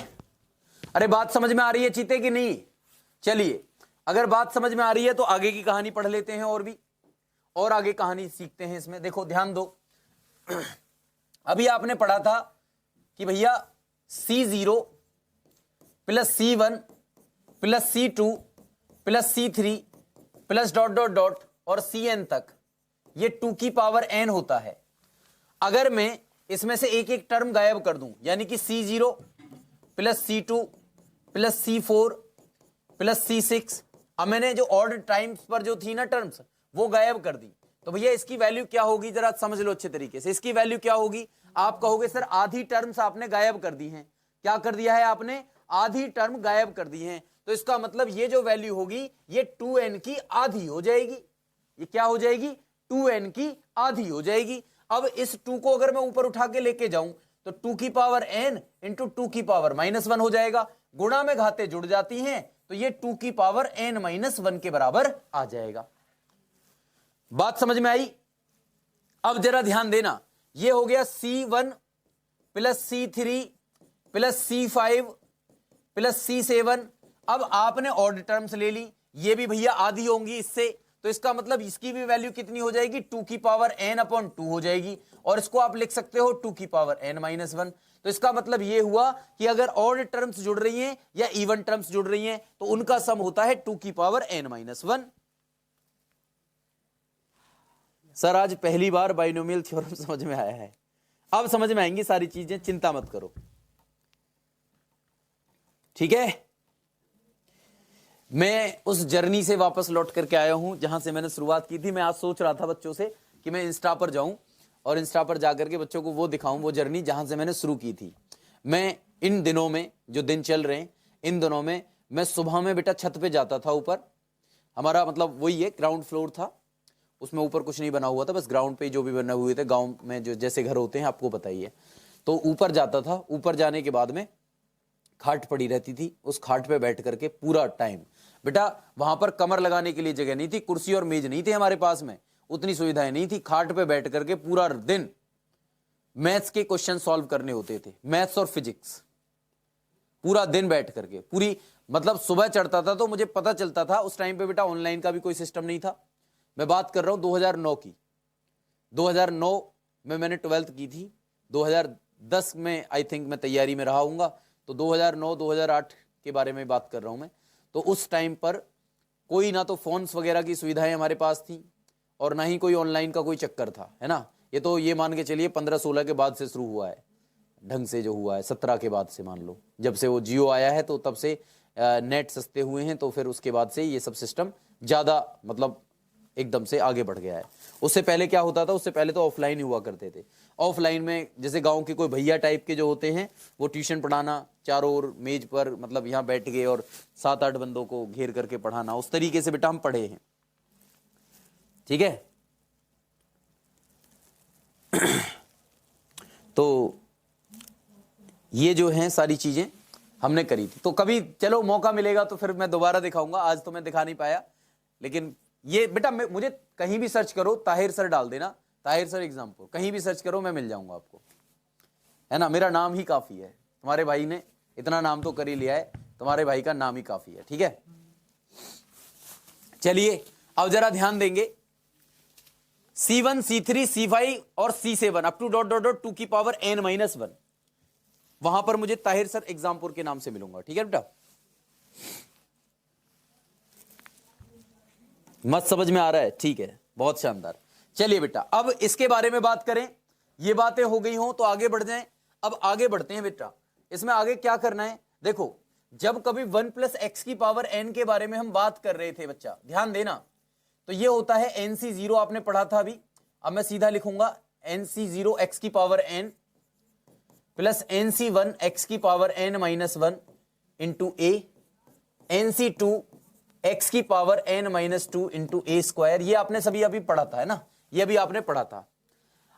अरे बात समझ में आ रही है चीते कि नहीं, चलिए अगर बात समझ में आ रही है तो आगे की कहानी पढ़ लेते हैं, और भी और आगे कहानी सीखते हैं इसमें। देखो ध्यान दो, अभी आपने पढ़ा था कि भैया C0 plus C1 plus C2 plus C3 plus dot dot dot और CN तक, ये 2 की पावर n होता है। अगर मैं इसमें से एक एक टर्म गायब कर दूं, यानी कि C0 plus C2 plus C4 plus C6, अब मैंने जो ऑड टाइम्स पर जो थी ना टर्म्स, वो गायब कर दी, तो भैया इसकी वैल्यू क्या होगी, जरा समझ लो अच्छे तरीके से, इसकी वैल्यू क्या होगी। आप कहोगे सर आधी टर्म्स आपने गायब कर दी हैं, क्या कर दिया है आपने, आधी टर्म गायब कर दी हैं, तो इसका मतलब ये जो वैल्यू होगी ये 2n की आधी हो जाएगी, ये क्या हो जाएगी, 2n की आधी हो जाएगी। अब इस 2 को अगर मैं ऊपर उठा के लेके जाऊं, तो 2 की पावर n इंटू 2 की पावर माइनस 1 हो जाएगा, गुणा में घातें जुड़ जाती हैं, तो ये 2 की पावर n माइनस 1 के बराबर आ जाएगा। बात समझ में आई। अब जरा ध्यान देना, ये हो गया C1 plus C3 plus C5 plus C7। अब आपने ऑड टर्म्स ले ली, ये भी भैया आधी होंगी इससे, तो इसका मतलब इसकी भी वैल्यू कितनी हो जाएगी, 2 की पावर n अपॉन 2 हो जाएगी, और इसको आप लिख सकते हो 2 की पावर n माइनस 1। तो इसका मतलब ये हुआ कि अगर ऑड टर्म्स जुड़ रही हैं या इवन टर्म्स जुड़ रही हैं, तो उनका सम होता है 2 की पावर n माइनस 1। सर आज पहली बार बाइनोमियल थ्योरम समझ में आया है, अब समझ में आएंगी सारी चीजें, चिंता मत करो। ठीक है, मैं उस जर्नी से वापस लौट करके आया हूं जहां से मैंने शुरुआत की थी। मैं आज सोच रहा था बच्चों से कि मैं इंस्टा पर जाऊं और इंस्टा पर जाकर के बच्चों को वो दिखाऊं, वो जर्नी जहां से मैंने शुरू की थी। मैं इन दिनों में, जो दिन चल रहे हैं इन दिनों में, मैं सुबह में बेटा छत पे जाता था ऊपर। हमारा मतलब वही है, ग्राउंड फ्लोर था, उसमें ऊपर कुछ नहीं बना हुआ था, बस ग्राउंड पे जो भी बने हुए थे गांव में जो जैसे घर होते हैं आपको पता ही है। तो ऊपर जाता था, ऊपर जाने के बाद में खाट पड़ी रहती थी, उस खाट पे बैठ करके पूरा टाइम बेटा, वहां पर कमर लगाने के लिए जगह नहीं थी, कुर्सी और मेज नहीं थे हमारे पास में, उतनी सुविधाएं नहीं थी। खाट पे बैठ करके पूरा दिन मैथ्स के क्वेश्चन सॉल्व करने होते थे, मैथ्स और फिजिक्स, पूरा दिन बैठ करके। पूरी मतलब सुबह चढ़ता था तो मुझे पता चलता था, उस टाइम पे बेटा ऑनलाइन का भी कोई सिस्टम नहीं था। मैं बात कर रहा हूं 2009 की। 2009 में मैंने 12th की थी, 2010 में आई थिंक मैं तैयारी में रहा हूंगा, तो 2009-2008 के बारे में बात कर रहा हूं मैं। तो उस टाइम पर कोई ना तो फोन्स वगैरह की सुविधाएं हमारे पास थी और ना ही कोई ऑनलाइन का कोई चक्कर था, है ना। ये तो ये मान के चलिए 15-16 के बाद से शुरू हुआ है ढंग से, जो हुआ है 17 के बाद से, मान लो जब से वो जियो आया है तो तब से नेट सस्ते हुए हैं, तो फिर उसके बाद से ये सब सिस्टम ज़्यादा मतलब एकदम से आगे बढ़ गया है। उससे पहले क्या होता था, उससे पहले तो ऑफलाइन ही हुआ करते थे। ऑफलाइन में जैसे गांव के कोई भैया टाइप के जो होते हैं, वो ट्यूशन पढ़ाना, चारों ओर मेज पर मतलब यहाँ बैठ गए और 7-8 बंदों को घेर करके पढ़ाना, उस तरीके से बेटा हम पढ़े हैं। ठीक है तो ये जो हैं सारी चीजें हमने करी थी। तो कभी चलो मौका मिलेगा तो फिर मैं दोबारा दिखाऊंगा, आज तो मैं दिखा नहीं पाया। लेकिन ये बेटा मुझे कहीं भी सर्च करो, ताहिर सर डाल देना, ताहिर सर एग्जाम्पल, कहीं भी सर्च करो मैं मिल जाऊंगा आपको, है ना। मेरा नाम ही काफी है, तुम्हारे भाई ने इतना नाम तो कर ही लिया है, तुम्हारे भाई का नाम ही काफी है। ठीक है, चलिए अब जरा ध्यान देंगे। C1, C3, C5 और C7 up to dot dot dot 2 की पावर n-1, वहां पर मुझे ताहिर सर एग्जामपुर के नाम से मिलूंगा। ठीक है बेटा, मत समझ में आ रहा है? ठीक है, बहुत शानदार। चलिए बेटा अब इसके बारे में बात करें, ये बातें हो गई हों तो आगे बढ़ जाएं। अब आगे बढ़ते हैं बेटा, इसमें आगे क्या करना है देखो। जब कभी 1 + x की पावर n के बारे में हम बात कर रहे थे बच्चा, ध्यान देना, तो ये होता है NC0, आपने पढ़ा था अभी। अब मैं सीधा लिखूंगा NC0 x की power n plus NC1 x की power n-1 into a, NC2 x की power n-2 into a square. ये आपने सभी अभी पढ़ा था, है ना, ये अभी आपने पढ़ा था।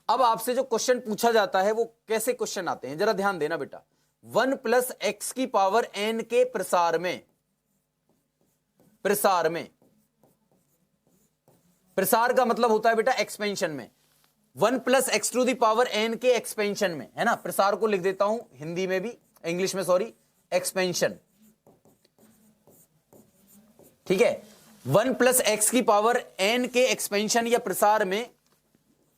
अब आपसे जो क्वेश्चन पूछा जाता है वो कैसे क्वेश्चन आते हैं, जरा ध्यान देना बेटा। 1 + x की पावर n के प्रसार में, प्रसार का मतलब होता है बेटा एक्सपेंशन में, 1 + x to the power n के एक्सपेंशन में, है ना। प्रसार को लिख देता हूं हिंदी में भी, इंग्लिश में सॉरी, एक्सपेंशन। ठीक है, 1 + x की पावर n के एक्सपेंशन या प्रसार में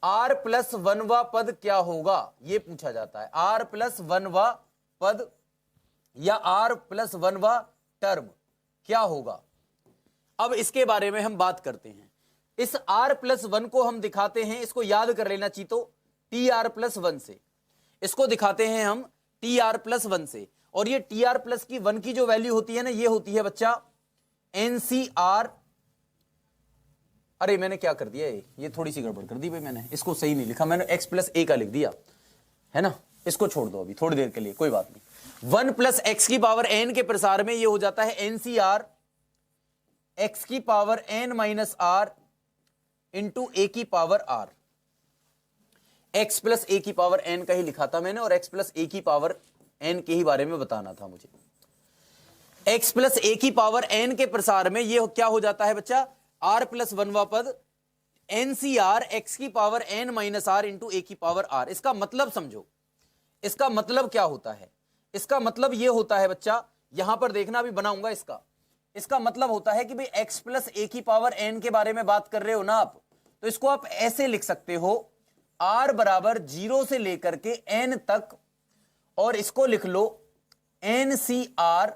r + 1वां पद क्या होगा, यह पूछा जाता है। r + 1वां पद या r + 1वां टर्म क्या होगा। अब इसके बारे में हम बात करते हैं। इस r + 1 को हम दिखाते हैं, इसको याद कर लेना चाहिए, तो tr + 1 से इसको दिखाते हैं हम tr + 1 से। और ये tr + की 1 की जो वैल्यू होती है ना, ये होती है बच्चा NCR। अरे मैंने क्या कर दिया, ये थोड़ी सी गड़बड़ कर दी भाई, मैंने इसको सही नहीं लिखा, मैंने x + a का लिख दिया, है ना। इसको छोड़ दो अभी थोड़ी देर के लिए, कोई बात नहीं। 1 + x की पावर n के प्रसार में ये हो जाता है NCR x की पावर n-r इंटू a की पावर r। x + a की पावर n का ही लिखा था मैंने, और x + a की पावर n के ही बारे में बताना था मुझे। x + a की पावर n के प्रसार में ये क्या हो जाता है बच्चा, r + 1वां पद NCR x की पावर n-r इंटू a की पावर r। इसका मतलब समझो, इसका मतलब क्या होता है, इसका मतलब यह होता है बच्चा, यहां पर देखना अभी बनाऊंगा इसका मतलब होता है कि भाई x + a की पावर n के बारे में बात कर रहे हो ना आप, तो इसको आप ऐसे लिख सकते हो, r = 0 से लेकर के n तक, और इसको लिख लो NCR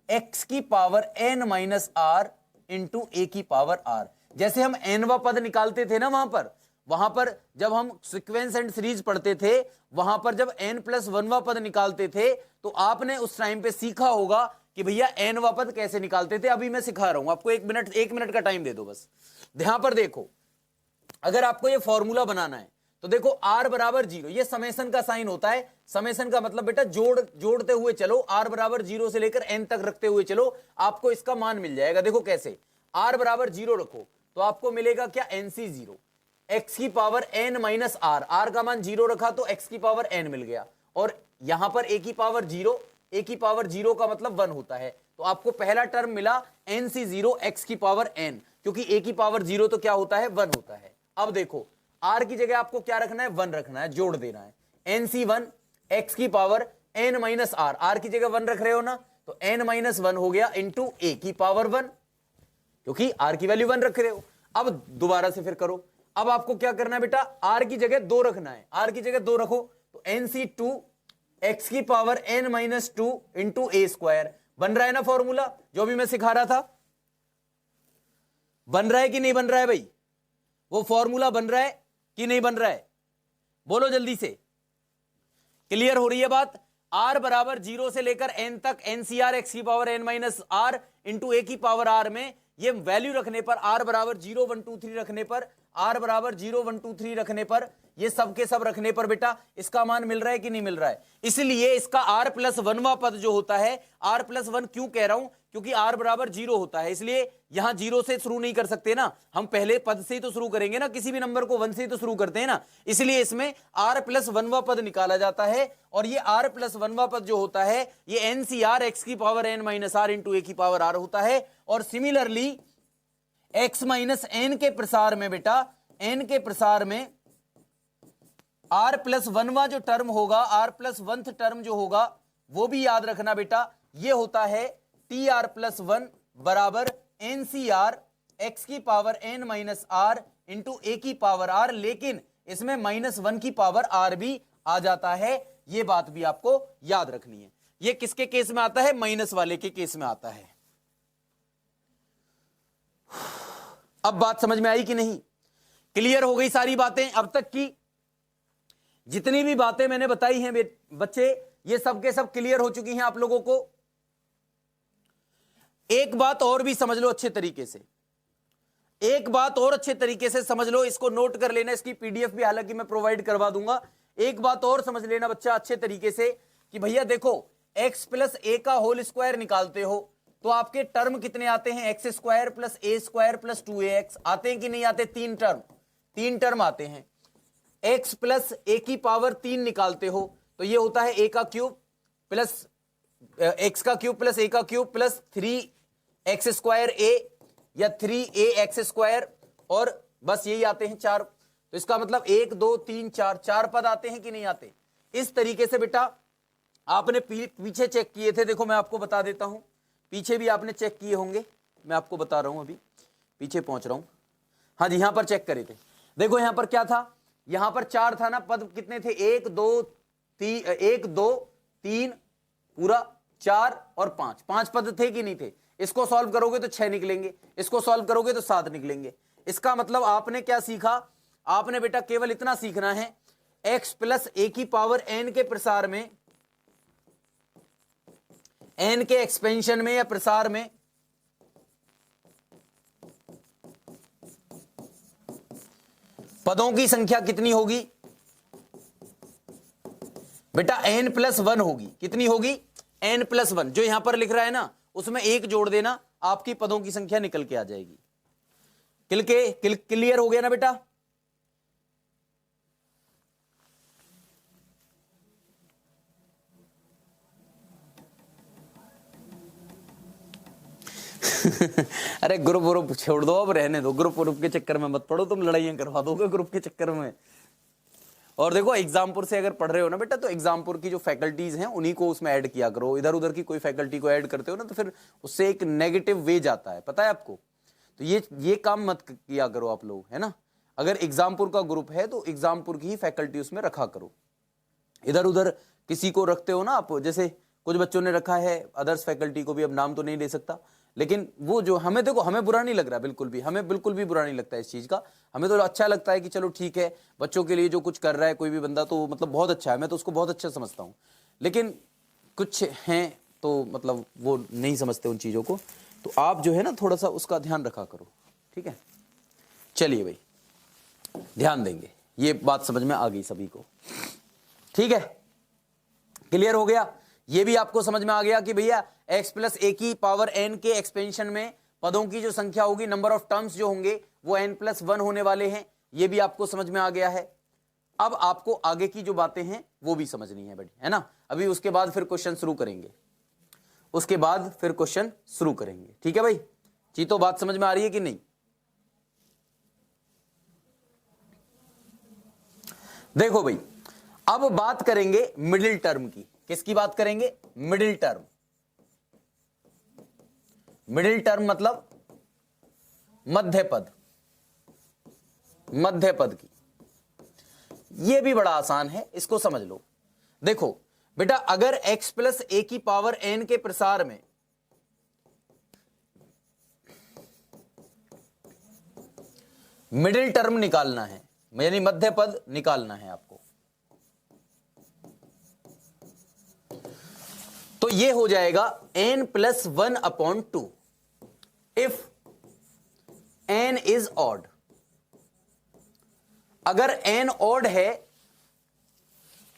x की पावर n-r इंटू a की पावर r। जैसे हम nवां पद निकालते थे ना वहां पर, वहां पर जब हम सीक्वेंस एंड सीरीज पढ़ते थे, वहां पर जब n+1वां पद निकालते थे तो आपने उस टाइम पे सीखा होगा कि भैया nवां पद कैसे निकालते थे। अभी मैं सिखा रहा हूं आपको, 1 मिनट का टाइम दे दो बस। ध्यान पर देखो, अगर आपको ये फॉर्मूला बनाना है तो देखो r बराबर 0, ये समेशन का साइन होता है। समेशन का मतलब बेटा जोड़ते हुए चलो, r बराबर 0 से लेकर n तक रखते हुए चलो, आपको इसका मान मिल जाएगा। देखो कैसे, r बराबर 0 रखो तो आपको मिलेगा क्या, nc 0, x की power n minus r, r का मान 0 रखा तो x की पावर n मिल गया, और यहां पर a की पावर 0, a की पावर 0 का मतलब 1 होता है, तो आपको पहला टर्म मिला nc 0 x की पावर n, क्योंकि a की पावर 0 तो क्या होता है, 1 होता है। अब देखो r की जगह आपको क्या रखना है, 1 रखना है, जोड़ देना है, nc1 x की power n minus r, r की जगह 1 रख रहे हो ना, तो n माइनस 1 हो गया इंटू a की पावर 1, क्योंकि r की वैल्यू 1 रख रहे हो। अब दोबारा से फिर करो, अब आपको क्या करना है बेटा, r की जगह 2 रखना है, r की जगह 2 रखो तो nc2 x की power n minus 2 into a square, बन रहा है ना फॉर्मूला जो भी मैं सिखा रहा था, बन रहा है कि नहीं बन रहा है भाई, वो फॉर्मूला बन रहा है कि नहीं बन रहा है, बोलो जल्दी से, क्लियर हो रही है बात। r बराबर 0 से लेकर n तक ncr x की power n minus r into a की पावर r में ये वैल्यू रखने पर, r बराबर 0 1 2 3 रखने पर, r बराबर 0 1 2 3 रखने पर, ये सब के सब रखने पर बेटा इसका मान मिल रहा है कि नहीं मिल रहा है। इसलिए इसका r+1वां पद जो होता है, r+1 क्यों कह रहा हूं, क्योंकि r बराबर 0 होता है, इसलिए यहां 0 से शुरू नहीं कर सकते ना, हम पहले पद से ही तो शुरू करेंगे ना, किसी भी नंबर को 1 से ही तो शुरू करते हैं ना, इसलिए इसमें r+1वां पद निकाला जाता है, और ये r+1वां पद जो होता है ये ncr x की power n minus r into a की पावर r होता है। और सिमिलरली x माइनस n के प्रसार में बेटा, n के प्रसार में r+1वां जो टर्म होगा, r+1th टर्म जो होगा वो भी याद रखना बेटा, ये होता है tr+1 बराबर ncr x की power n minus r into a की पावर r, लेकिन इसमें -1 की पावर r भी आ जाता है, ये बात भी आपको याद रखनी है। ये किसके केस में आता है, माइनस वाले के केस में आता है। अब बात समझ में आई कि नहीं, क्लियर हो गई सारी बातें, अब तक की जितनी भी बातें मैंने बताई हैं बच्चे, ये सब के सब क्लियर हो चुकी हैं आप लोगों को। एक बात और भी समझ लो अच्छे तरीके से, एक बात और अच्छे तरीके से समझ लो, इसको नोट कर लेना, इसकी पीडीएफ भी हालांकि मैं प्रोवाइड करवा दूंगा। एक बात और समझ लेना बच्चा अच्छे तरीके से कि भैया देखो, x प्लस a का होल स्क्वायर निकालते हो तो आपके टर्म कितने आते हैं, एक्स स्क्वायर प्लस ए स्क्वायर प्लस 2ax, आते हैं कि नहीं आते, तीन टर्म आते हैं। x प्लस a की पावर 3 निकालते हो तो ये होता है a का क्यूब प्लस x का क्यूब प्लस a का cube plus 3x square a या 3ax स्क्वायर, और बस यही आते हैं 4। तो इसका मतलब 1 2 3 4 4 पद आते हैं कि नहीं आते। इस तरीके से बेटा आपने पीछे चेक किए थे, देखो मैं आपको बता देता हूं, पीछे भी आपने चेक किए होंगे, मैं आपको बता रहा हूं, अभी पीछे पहुंच रहा हूं। हाँ जी, यहां पर चेक करे थे, देखो यहां पर क्या था, यहां पर 4 था ना, पद कितने थे, 1 2 3 पूरा 4 और 5 पद थे कि नहीं थे। इसको सॉल्व करोगे तो 6 निकलेंगे, इसको सॉल्व करोगे तो 7 निकलेंगे। इसका मतलब आपने क्या सीखा, आपने बेटा केवल इतना सीखना है, x प्लस a की पावर n के प्रसार में, n के एक्सपेंशन में या प्रसार में पदों की संख्या कितनी होगी बेटा, n+1 होगी। कितनी होगी, n+1, जो यहां पर लिख रहा है ना उसमें 1 जोड़ देना, आपकी पदों की संख्या निकल के आ जाएगी। क्लियर हो गया ना बेटा। अरे ग्रुप छोड़ दो, अब रहने दो, ग्रुप के चक्कर में मत पड़ो, तुम लड़ाइयां करवा दोगे ग्रुप के चक्कर में। और देखो एग्जामपुर से अगर पढ़ रहे हो ना बेटा, तो एग्जामपुर की जो फैकल्टीज हैं उन्हीं को उसमें ऐड किया करो। इधर उधर की कोई फैकल्टी को ऐड करते हो ना तो फिर उससे एक नेगेटिव वे जाता है, पता है आपको। तो ये काम मत किया करो आप लोग, है ना। अगर एग्जामपुर का ग्रुप है तो एग्जामपुर की ही फैकल्टी उसमें रखा करो। इधर उधर किसी को रखते हो ना आप, जैसे कुछ बच्चों ने रखा है अदर्स फैकल्टी को भी, अब नाम तो नहीं ले सकता, लेकिन वो जो हमें, देखो हमें बुरा नहीं लग रहा बिल्कुल भी, हमें बिल्कुल भी बुरा नहीं लगता इस चीज़ का। हमें तो अच्छा लगता है कि चलो ठीक है, बच्चों के लिए जो कुछ कर रहा है कोई भी बंदा तो मतलब बहुत अच्छा है, मैं तो उसको बहुत अच्छा समझता हूँ। लेकिन कुछ हैं तो मतलब वो नहीं समझते उन चीज़ों को, तो आप जो है ना थोड़ा सा उसका ध्यान रखा करो, ठीक है। चलिए भाई, ध्यान देंगे, ये बात समझ में आ गई सभी को, ठीक है, क्लियर हो गया। ये भी आपको समझ में आ गया कि भैया x प्लस ए की पावर n के एक्सपेंशन में पदों की जो संख्या होगी, नंबर ऑफ टर्म्स जो होंगे वो n प्लस 1 होने वाले हैं, ये भी आपको समझ में आ गया है। अब आपको आगे की जो बातें हैं वो भी समझनी है बड़ी, है ना। अभी उसके बाद फिर क्वेश्चन शुरू करेंगे, उसके बाद फिर क्वेश्चन शुरू करेंगे, ठीक है भाई जी। तो बात समझ में आ रही है कि नहीं? देखो भाई, अब बात करेंगे मिडिल टर्म की। किसकी बात करेंगे? Middle term. मिडिल टर्म मतलब मध्य पद, मध्य पद की। यह भी बड़ा आसान है, इसको समझ लो। देखो बेटा, अगर x प्लस ए की पावर n के प्रसार में मिडिल टर्म निकालना है, यानी मध्य पद निकालना है आपको, तो यह हो जाएगा n plus 1 upon 2 if n is odd. अगर n ऑड है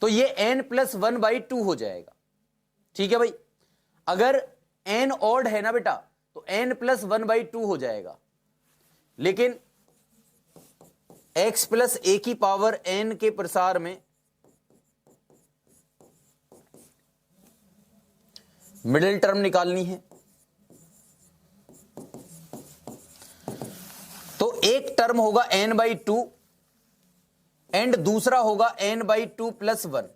तो ये n प्लस 1 बाई 2 हो जाएगा, ठीक है भाई। अगर n ऑड है ना बेटा तो n प्लस 1 बाई 2 हो जाएगा, लेकिन x प्लस ए की पावर n के प्रसार में मिडिल टर्म निकालनी है, तो एक टर्म होगा n बाई 2 एंड दूसरा होगा n बाई 2 प्लस 1।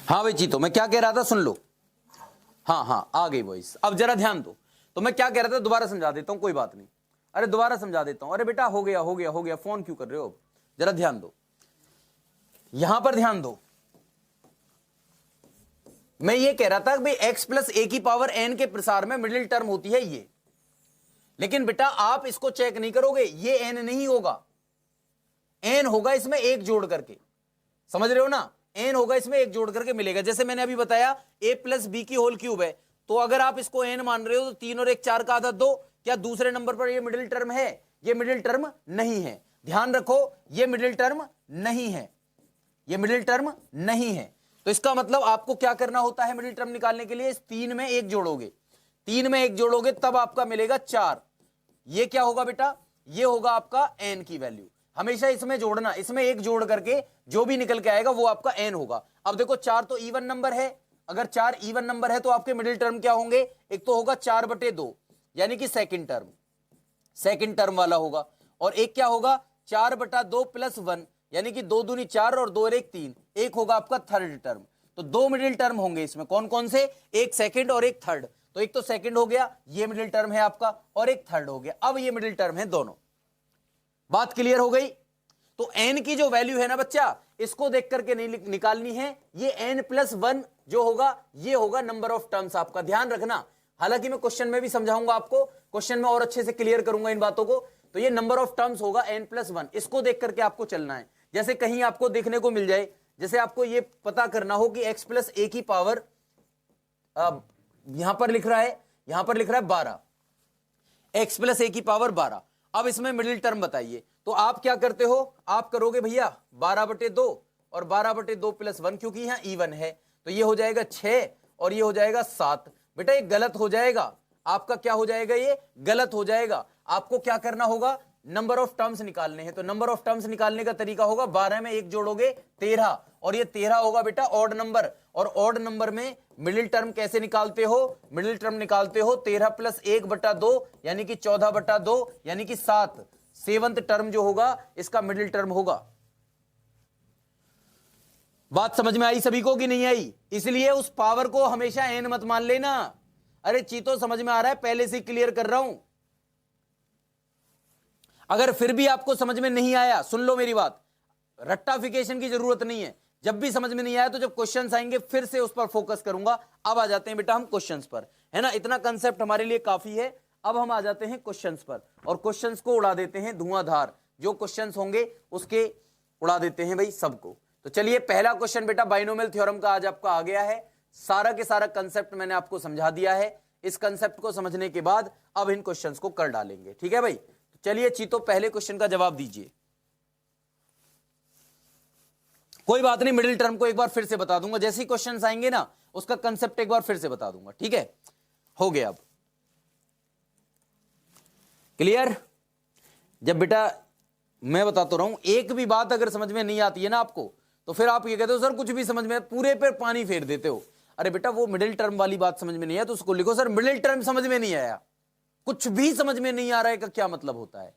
हाँ भाई जी, तो मैं क्या कह रहा था सुन लो। हाँ हाँ आ गई वॉइस, अब जरा ध्यान दो। तो मैं क्या कह रहा था, दोबारा समझा देता हूं, कोई बात नहीं। अरे दोबारा समझा देता हूं। अरे बेटा हो गया हो गया हो गया, फोन क्यों कर रहे हो? जरा ध्यान दो, यहां पर ध्यान दो। मैं ये कह रहा था कि भाई x प्लस ए की पावर n के प्रसार में मिडिल टर्म होती है ये, लेकिन बेटा आप इसको चेक नहीं करोगे, ये n नहीं होगा, n होगा इसमें एक जोड़ करके, समझ रहे हो ना? n होगा इसमें एक जोड़ करके मिलेगा। जैसे मैंने अभी बताया a प्लस बी की होल क्यूब है, तो अगर आप इसको n मान रहे हो तो 3 और 1 4 का आधा 2, क्या दूसरे नंबर पर ये मिडिल टर्म है? ये मिडिल टर्म नहीं है। ध्यान रखो, ये मिडिल टर्म नहीं है, ये मिडिल टर्म नहीं है। तो इसका मतलब आपको क्या करना होता है मिडिल टर्म निकालने के लिए, इस 3 में 1 जोड़ोगे, 3 में 1 जोड़ोगे तब आपका मिलेगा 4। ये क्या होगा बेटा, ये होगा आपका n की वैल्यू। हमेशा इसमें जोड़ना, इसमें 1 जोड़ करके जो भी निकल के आएगा वो आपका n होगा। अब देखो 4 तो इवन नंबर है, अगर 4 इवन नंबर है तो आपके मिडिल टर्म क्या होंगे, एक तो होगा 4/2 यानी कि सेकंड टर्म वाला होगा, और एक क्या होगा 4/2 + 1 यानी कि 2 दूनी 4 और 2 और 1 3, एक होगा आपका थर्ड टर्म। तो 2 मिडिल टर्म होंगे इसमें, कौन कौन से, एक सेकंड और एक थर्ड। तो एक तो सेकंड हो गया, ये मिडिल टर्म है आपका, और एक थर्ड हो गया। अब ये मिडिल टर्म है दोनों। बात क्लियर हो गई। तो n की जो वैल्यू है ना बच्चा, इसको देख करके नहीं निकालनी है, ये n+1 जो होगा ये होगा नंबर ऑफ टर्म्स आपका। ध्यान रखना, हालांकि मैं क्वेश्चन में भी समझाऊंगा आपको, क्वेश्चन में और अच्छे से क्लियर करूंगा इन बातों को। तो ये नंबर ऑफ टर्म्स होगा n+1, इसको देख करके आपको चलना है। जैसे कहीं आपको देखने को मिल जाए, जैसे आपको ये पता करना हो कि x + a की पावर, यहां पर लिख रहा है 12, x + a की पावर 12। अब इसमें मिडिल टर्म बताइए, तो आप क्या करते हो, आप करोगे भैया 12/2 और 12/2 + 1, क्योंकि यहां इवन है तो ये हो जाएगा 6 और ये हो जाएगा 7। बेटा ये गलत हो जाएगा, आपका क्या हो जाएगा, ये गलत हो जाएगा। आपको क्या करना होगा, नंबर ऑफ टर्म्स निकालने हैं। तो नंबर ऑफ टर्म्स निकालने का तरीका होगा 12 में 1 जोड़ोगे 13, और ये 13 होगा बेटा ऑड नंबर, और ऑड नंबर में मिडिल टर्म कैसे निकालते हो, मिडिल टर्म निकालते हो 13 + 1/2 यानी कि 14/2 यानी कि 7। सेवंथ टर्म जो होगा इसका मिडिल टर्म होगा। बात समझ में आई सभी को कि नहीं आई? इसलिए उस पावर को हमेशा n मत मान लेना। अरे चीतो समझ में आ रहा है, पहले से क्लियर कर रहा हूं। अगर फिर भी आपको समझ में नहीं आया, सुन लो मेरी बात, रट्टाफिकेशन की जरूरत नहीं है। जब भी समझ में नहीं आया तो जब क्वेश्चंस आएंगे फिर से उस पर फोकस करूंगा। अब आ जाते हैं बेटा हम क्वेश्चंस पर, है ना, इतना कंसेप्ट हमारे लिए काफी है। अब हम आ जाते हैं क्वेश्चंस पर, और क्वेश्चंस को उड़ा देते हैं धुआंधार। जो क्वेश्चंस होंगे उसके उड़ा देते हैं भाई सबको। तो चलिए पहला क्वेश्चन बेटा बाइनोमियल थ्योरम का आज आपका आ गया है। सारा के सारा कंसेप्ट मैंने आपको समझा दिया है। इस कंसेप्ट को समझने के बाद अब इन क्वेश्चंस को कर डालेंगे, ठीक है भाई। तो चलिए चीतो पहले क्वेश्चन का जवाब दीजिए। कोई बात नहीं, मिडिल टर्म को एक बार फिर से बता दूंगा, जैसे ही क्वेश्चंस आएंगे ना उसका कंसेप्ट एक बार फिर से बता दूंगा, ठीक है। हो गया अब क्लियर। जब बेटा मैं बताता रहा हूं, एक भी बात अगर समझ में नहीं आती है ना आपको, तो फिर आप ये कहते हो सर कुछ भी समझ में, पूरे पर पानी फेर देते हो। अरे बेटा वो मिडिल टर्म वाली बात समझ में नहीं आया तो उसको लिखो सर मिडिल टर्म समझ में नहीं आया। कुछ भी समझ में नहीं आ रहा है का क्या मतलब होता है?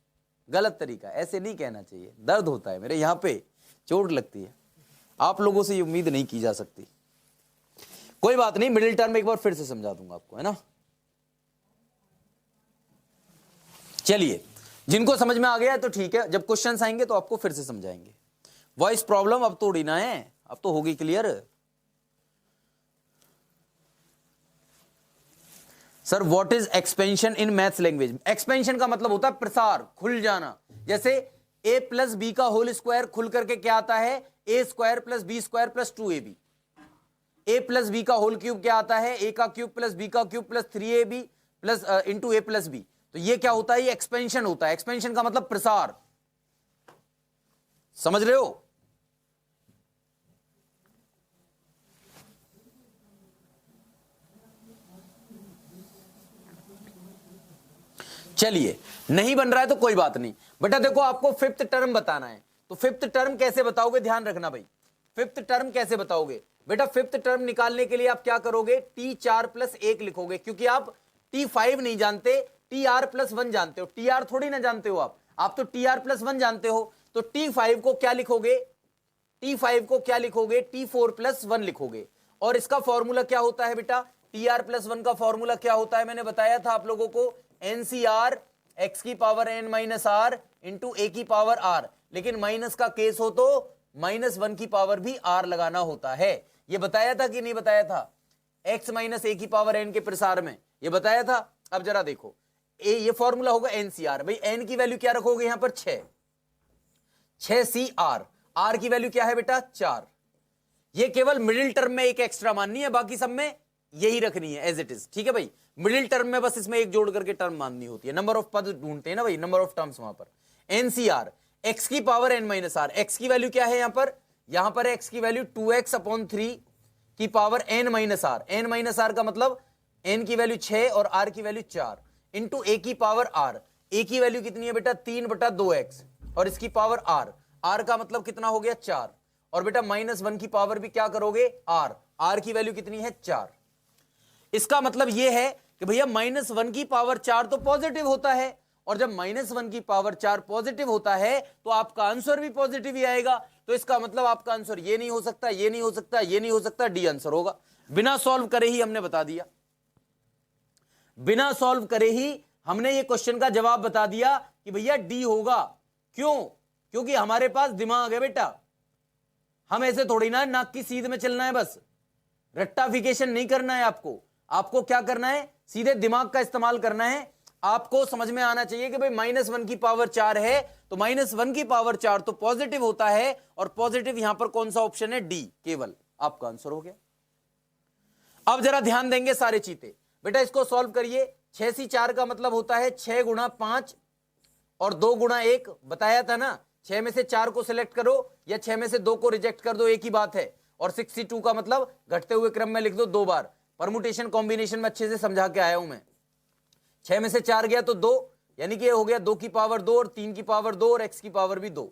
गलत तरीका, ऐसे नहीं कहना चाहिए। दर्द होता है मेरे, यहां पे चोट लगती है। आप लोगों से ये उम्मीद नहीं की जा सकती। कोई बात नहीं, मिडिल टर्म एक बार फिर से समझा दूंगा आपको, है ना। चलिए जिनको समझ में आ गया है तो ठीक है, जब क्वेश्चंस आएंगे तो आपको फिर से समझाएंगे। वॉइस प्रॉब्लम अब तोड़ी ना है, अब तो होगी clear. Sir what is expansion in maths language? Expansion का मतलब होता है प्रसार, खुल जाना। जैसे a + b का होल स्क्वायर खुल करके क्या आता है, a² + b² + 2ab। a + b का होल क्यूब क्या आता है, a का क्यूब + b का cube + 3ab into a + b। तो ये क्या होता है, ये एक्सपेंशन होता है। एक्सपेंशन का मतलब प्रसार, समझ रहे हो। चलिए नहीं बन रहा है तो कोई बात नहीं बेटा। देखो आपको फिफ्थ टर्म बताना है, तो फिफ्थ टर्म कैसे बताओगे, ध्यान रखना भाई। फिफ्थ टर्म कैसे बताओगे बेटा? फिफ्थ टर्म निकालने के लिए आप क्या करोगे, t4 + 1 लिखोगे, क्योंकि आप t5 नहीं जानते, tr + 1 जानते हो। tr थोड़ी ना जानते हो आप तो tr + 1 जानते हो। तो t5 को क्या लिखोगे, t5 को क्या लिखोगे, t4 + 1 लिखोगे। और इसका फॉर्मूला क्या होता है बेटा, tr + 1 का फॉर्मूला क्या होता है, मैंने बताया था आप लोगों को, NCR x की power n - r into a की पावर r। लेकिन माइनस का केस हो तो -1 की पावर भी r लगाना होता है। ये बताया था कि नहीं बताया था, x - a की पावर n के प्रसार में, ये बताया था। अब जरा देखो ये फॉर्मूला होगा NCR। भाई n की वैल्यू क्या रखोगे यहां पर, 6CR। r की वैल्यू क्या है बेटा, 4। ये केवल मिडिल टर्म में एक एक्स्ट्रा माननी है, बाकी सब में यही रखनी है एज इट इज, ठीक है भाई। मिडिल टर्म में बस इसमें एक जोड़ करके टर्म माननी होती है। नंबर ऑफ पद ढूंढते हैं ना भाई, नंबर ऑफ टर्म्स वहां पर। NCR x की पावर n - r, x की वैल्यू क्या है यहां पर x की वैल्यू 2x/3 की power n minus are, n minus are का मतलब n की वैल्यू 6 और r की वैल्यू 4 इंटू a की पावर r, a की वैल्यू कितनी है बेटा 3/2x और इसकी पावर r, r का मतलब कितना हो गया 4 और बेटा -1 की पावर भी क्या करोगे r, r की वैल्यू कितनी है 4। इसका मतलब यह है कि भैया -1 की पावर 4 तो पॉजिटिव होता है और जब -1 की पावर 4 पॉजिटिव होता है तो आपका आंसर भी पॉजिटिव ही आएगा। तो इसका मतलब आपका आंसर ये नहीं हो सकता, ये नहीं हो सकता, ये नहीं हो सकता, डी आंसर होगा। बिना सॉल्व करे ही हमने बता दिया, बिना सॉल्व करे ही हमने ये क्वेश्चन का जवाब बता दिया कि भैया डी होगा। क्यों? क्योंकि हमारे पास दिमाग है बेटा, हम ऐसे थोड़ी ना नाक की सीध में चलना है, बस रट्टाफिकेशन नहीं करना है। आपको क्या करना है, सीधे दिमाग का इस्तेमाल करना है। आपको समझ में आना चाहिए कि भाई -1 की पावर 4 है तो -1 की पावर 4 तो पॉजिटिव होता है और पॉजिटिव यहां पर कौन सा ऑप्शन है, डी केवल, आपका आंसर हो गया। अब जरा ध्यान देंगे सारे चीते बेटा, इसको सॉल्व करिए। 6 सी 4 का मतलब होता है 6 गुणा 5 और 2 गुणा 1, बताया था ना। 6 में से 4 को सिलेक्ट करो या 6 में से 2 को रिजेक्ट कर दो, एक ही बात है। और 62 का मतलब घटते हुए क्रम में लिख दो 2 बार। परमुटेशन कॉम्बिनेशन में अच्छे से समझा के आया हूं मैं। 6 में से 4 गया तो 2, यानी कि ये हो गया 2 की पावर 2 और 3 की पावर 2 और x की पावर भी 2।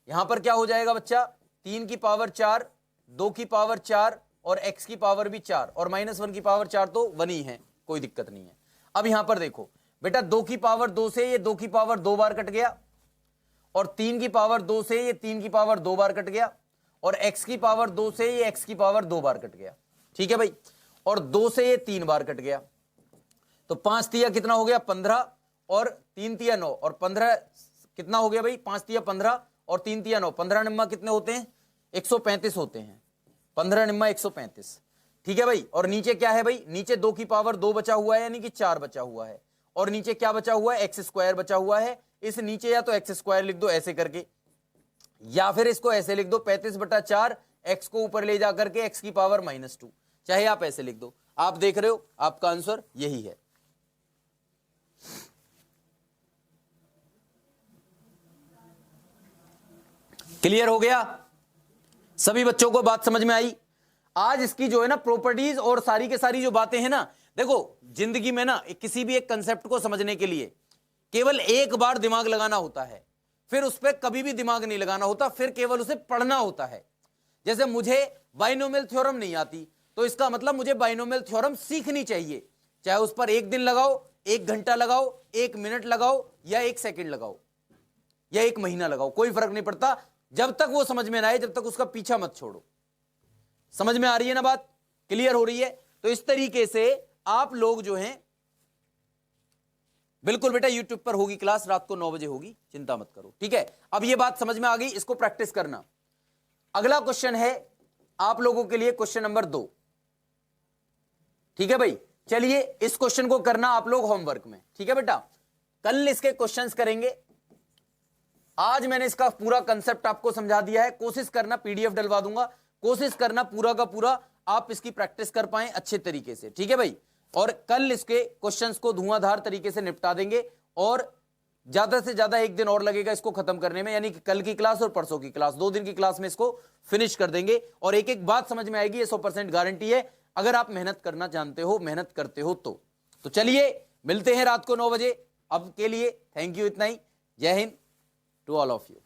यहां पर क्या हो जाएगा बच्चा, 3 की पावर 4, 2 की पावर 4 और x की पावर भी 4 और -1 की पावर 4 तो 1 ही है, कोई दिक्कत नहीं है। अब यहां पर देखो बेटा, 2 की पावर 2 से ये 2 की पावर 2 बार कट गया और 3 की पावर 2 से ये 3 की पावर 2 बार कट गया और x की पावर 2 से ये x की पावर 2 बार कट गया, ठीक है भाई। और 2 से ये 3 बार कट गया तो 5 तिया कितना हो गया 15 और 3 तिया 9 और 15 कितना हो गया भाई, 5 तिया 15 और 3 तिया 9, 15 निम्मा कितने होते हैं 135 होते हैं, 15 निम्मा 135, ठीक है भाई। और नीचे क्या है भाई, नीचे 2 की पावर 2 बचा हुआ है, यानी कि 4 बचा हुआ है और नीचे क्या बचा हुआ है, एक्स स्क्वायर बचा हुआ है। इस नीचे या तो एक्स स्क्वायर लिख दो ऐसे करके, या फिर इसको ऐसे लिख दो 35/4, एक्स को ऊपर ले जाकर के एक्स की पावर -2, चाहे आप ऐसे लिख दो। आप देख रहे हो आपका आंसर यही है। क्लियर हो गया सभी बच्चों को, बात समझ में आई। आज इसकी जो है ना प्रॉपर्टीज और सारी के सारी जो बातें हैं ना, देखो जिंदगी में ना किसी भी एक कंसेप्ट को समझने के लिए केवल एक बार दिमाग लगाना होता है, फिर उस पर कभी भी दिमाग नहीं लगाना होता, फिर केवल उसे पढ़ना होता है। जैसे मुझे बाइनोमियल थ्योरम नहीं आती तो इसका मतलब मुझे बाइनोमियल थ्योरम सीखनी चाहिए, चाहे उस पर 1 दिन लगाओ, 1 घंटा लगाओ, 1 मिनट लगाओ या 1 सेकंड लगाओ या 1 महीना लगाओ, कोई फर्क नहीं पड़ता। जब तक वो समझ में ना आए, जब तक उसका पीछा मत छोड़ो। समझ में आ रही है ना बात, क्लियर हो रही है? तो इस तरीके से आप लोग जो हैं, बिल्कुल बेटा यूट्यूब पर होगी क्लास, रात को 9 बजे होगी, चिंता मत करो, ठीक है। अब ये बात समझ में आ गई, इसको प्रैक्टिस करना। अगला क्वेश्चन है आप लोगों के लिए क्वेश्चन नंबर 2, ठीक है भाई। चलिए इस क्वेश्चन को करना आप लोग होमवर्क में, ठीक है बेटा। कल इसके क्वेश्चंस करेंगे, आज मैंने इसका पूरा कंसेप्ट आपको समझा दिया है। कोशिश करना, पीडीएफ डलवा दूंगा, कोशिश करना पूरा का पूरा आप इसकी प्रैक्टिस कर पाएं अच्छे तरीके से, ठीक है भाई। और कल इसके क्वेश्चंस को धुआंधार तरीके से निपटा देंगे और ज्यादा से ज्यादा 1 दिन और लगेगा इसको खत्म करने में, यानी कि कल की क्लास और परसों की क्लास, 2 दिन की क्लास में इसको फिनिश कर देंगे और एक एक बात समझ में आएगी, ये 100% गारंटी है, अगर आप मेहनत करना जानते हो, मेहनत करते हो तो चलिए मिलते हैं रात को 9 बजे। अब के लिए थैंक यू, इतना ही। जय हिंद टू ऑल ऑफ यू।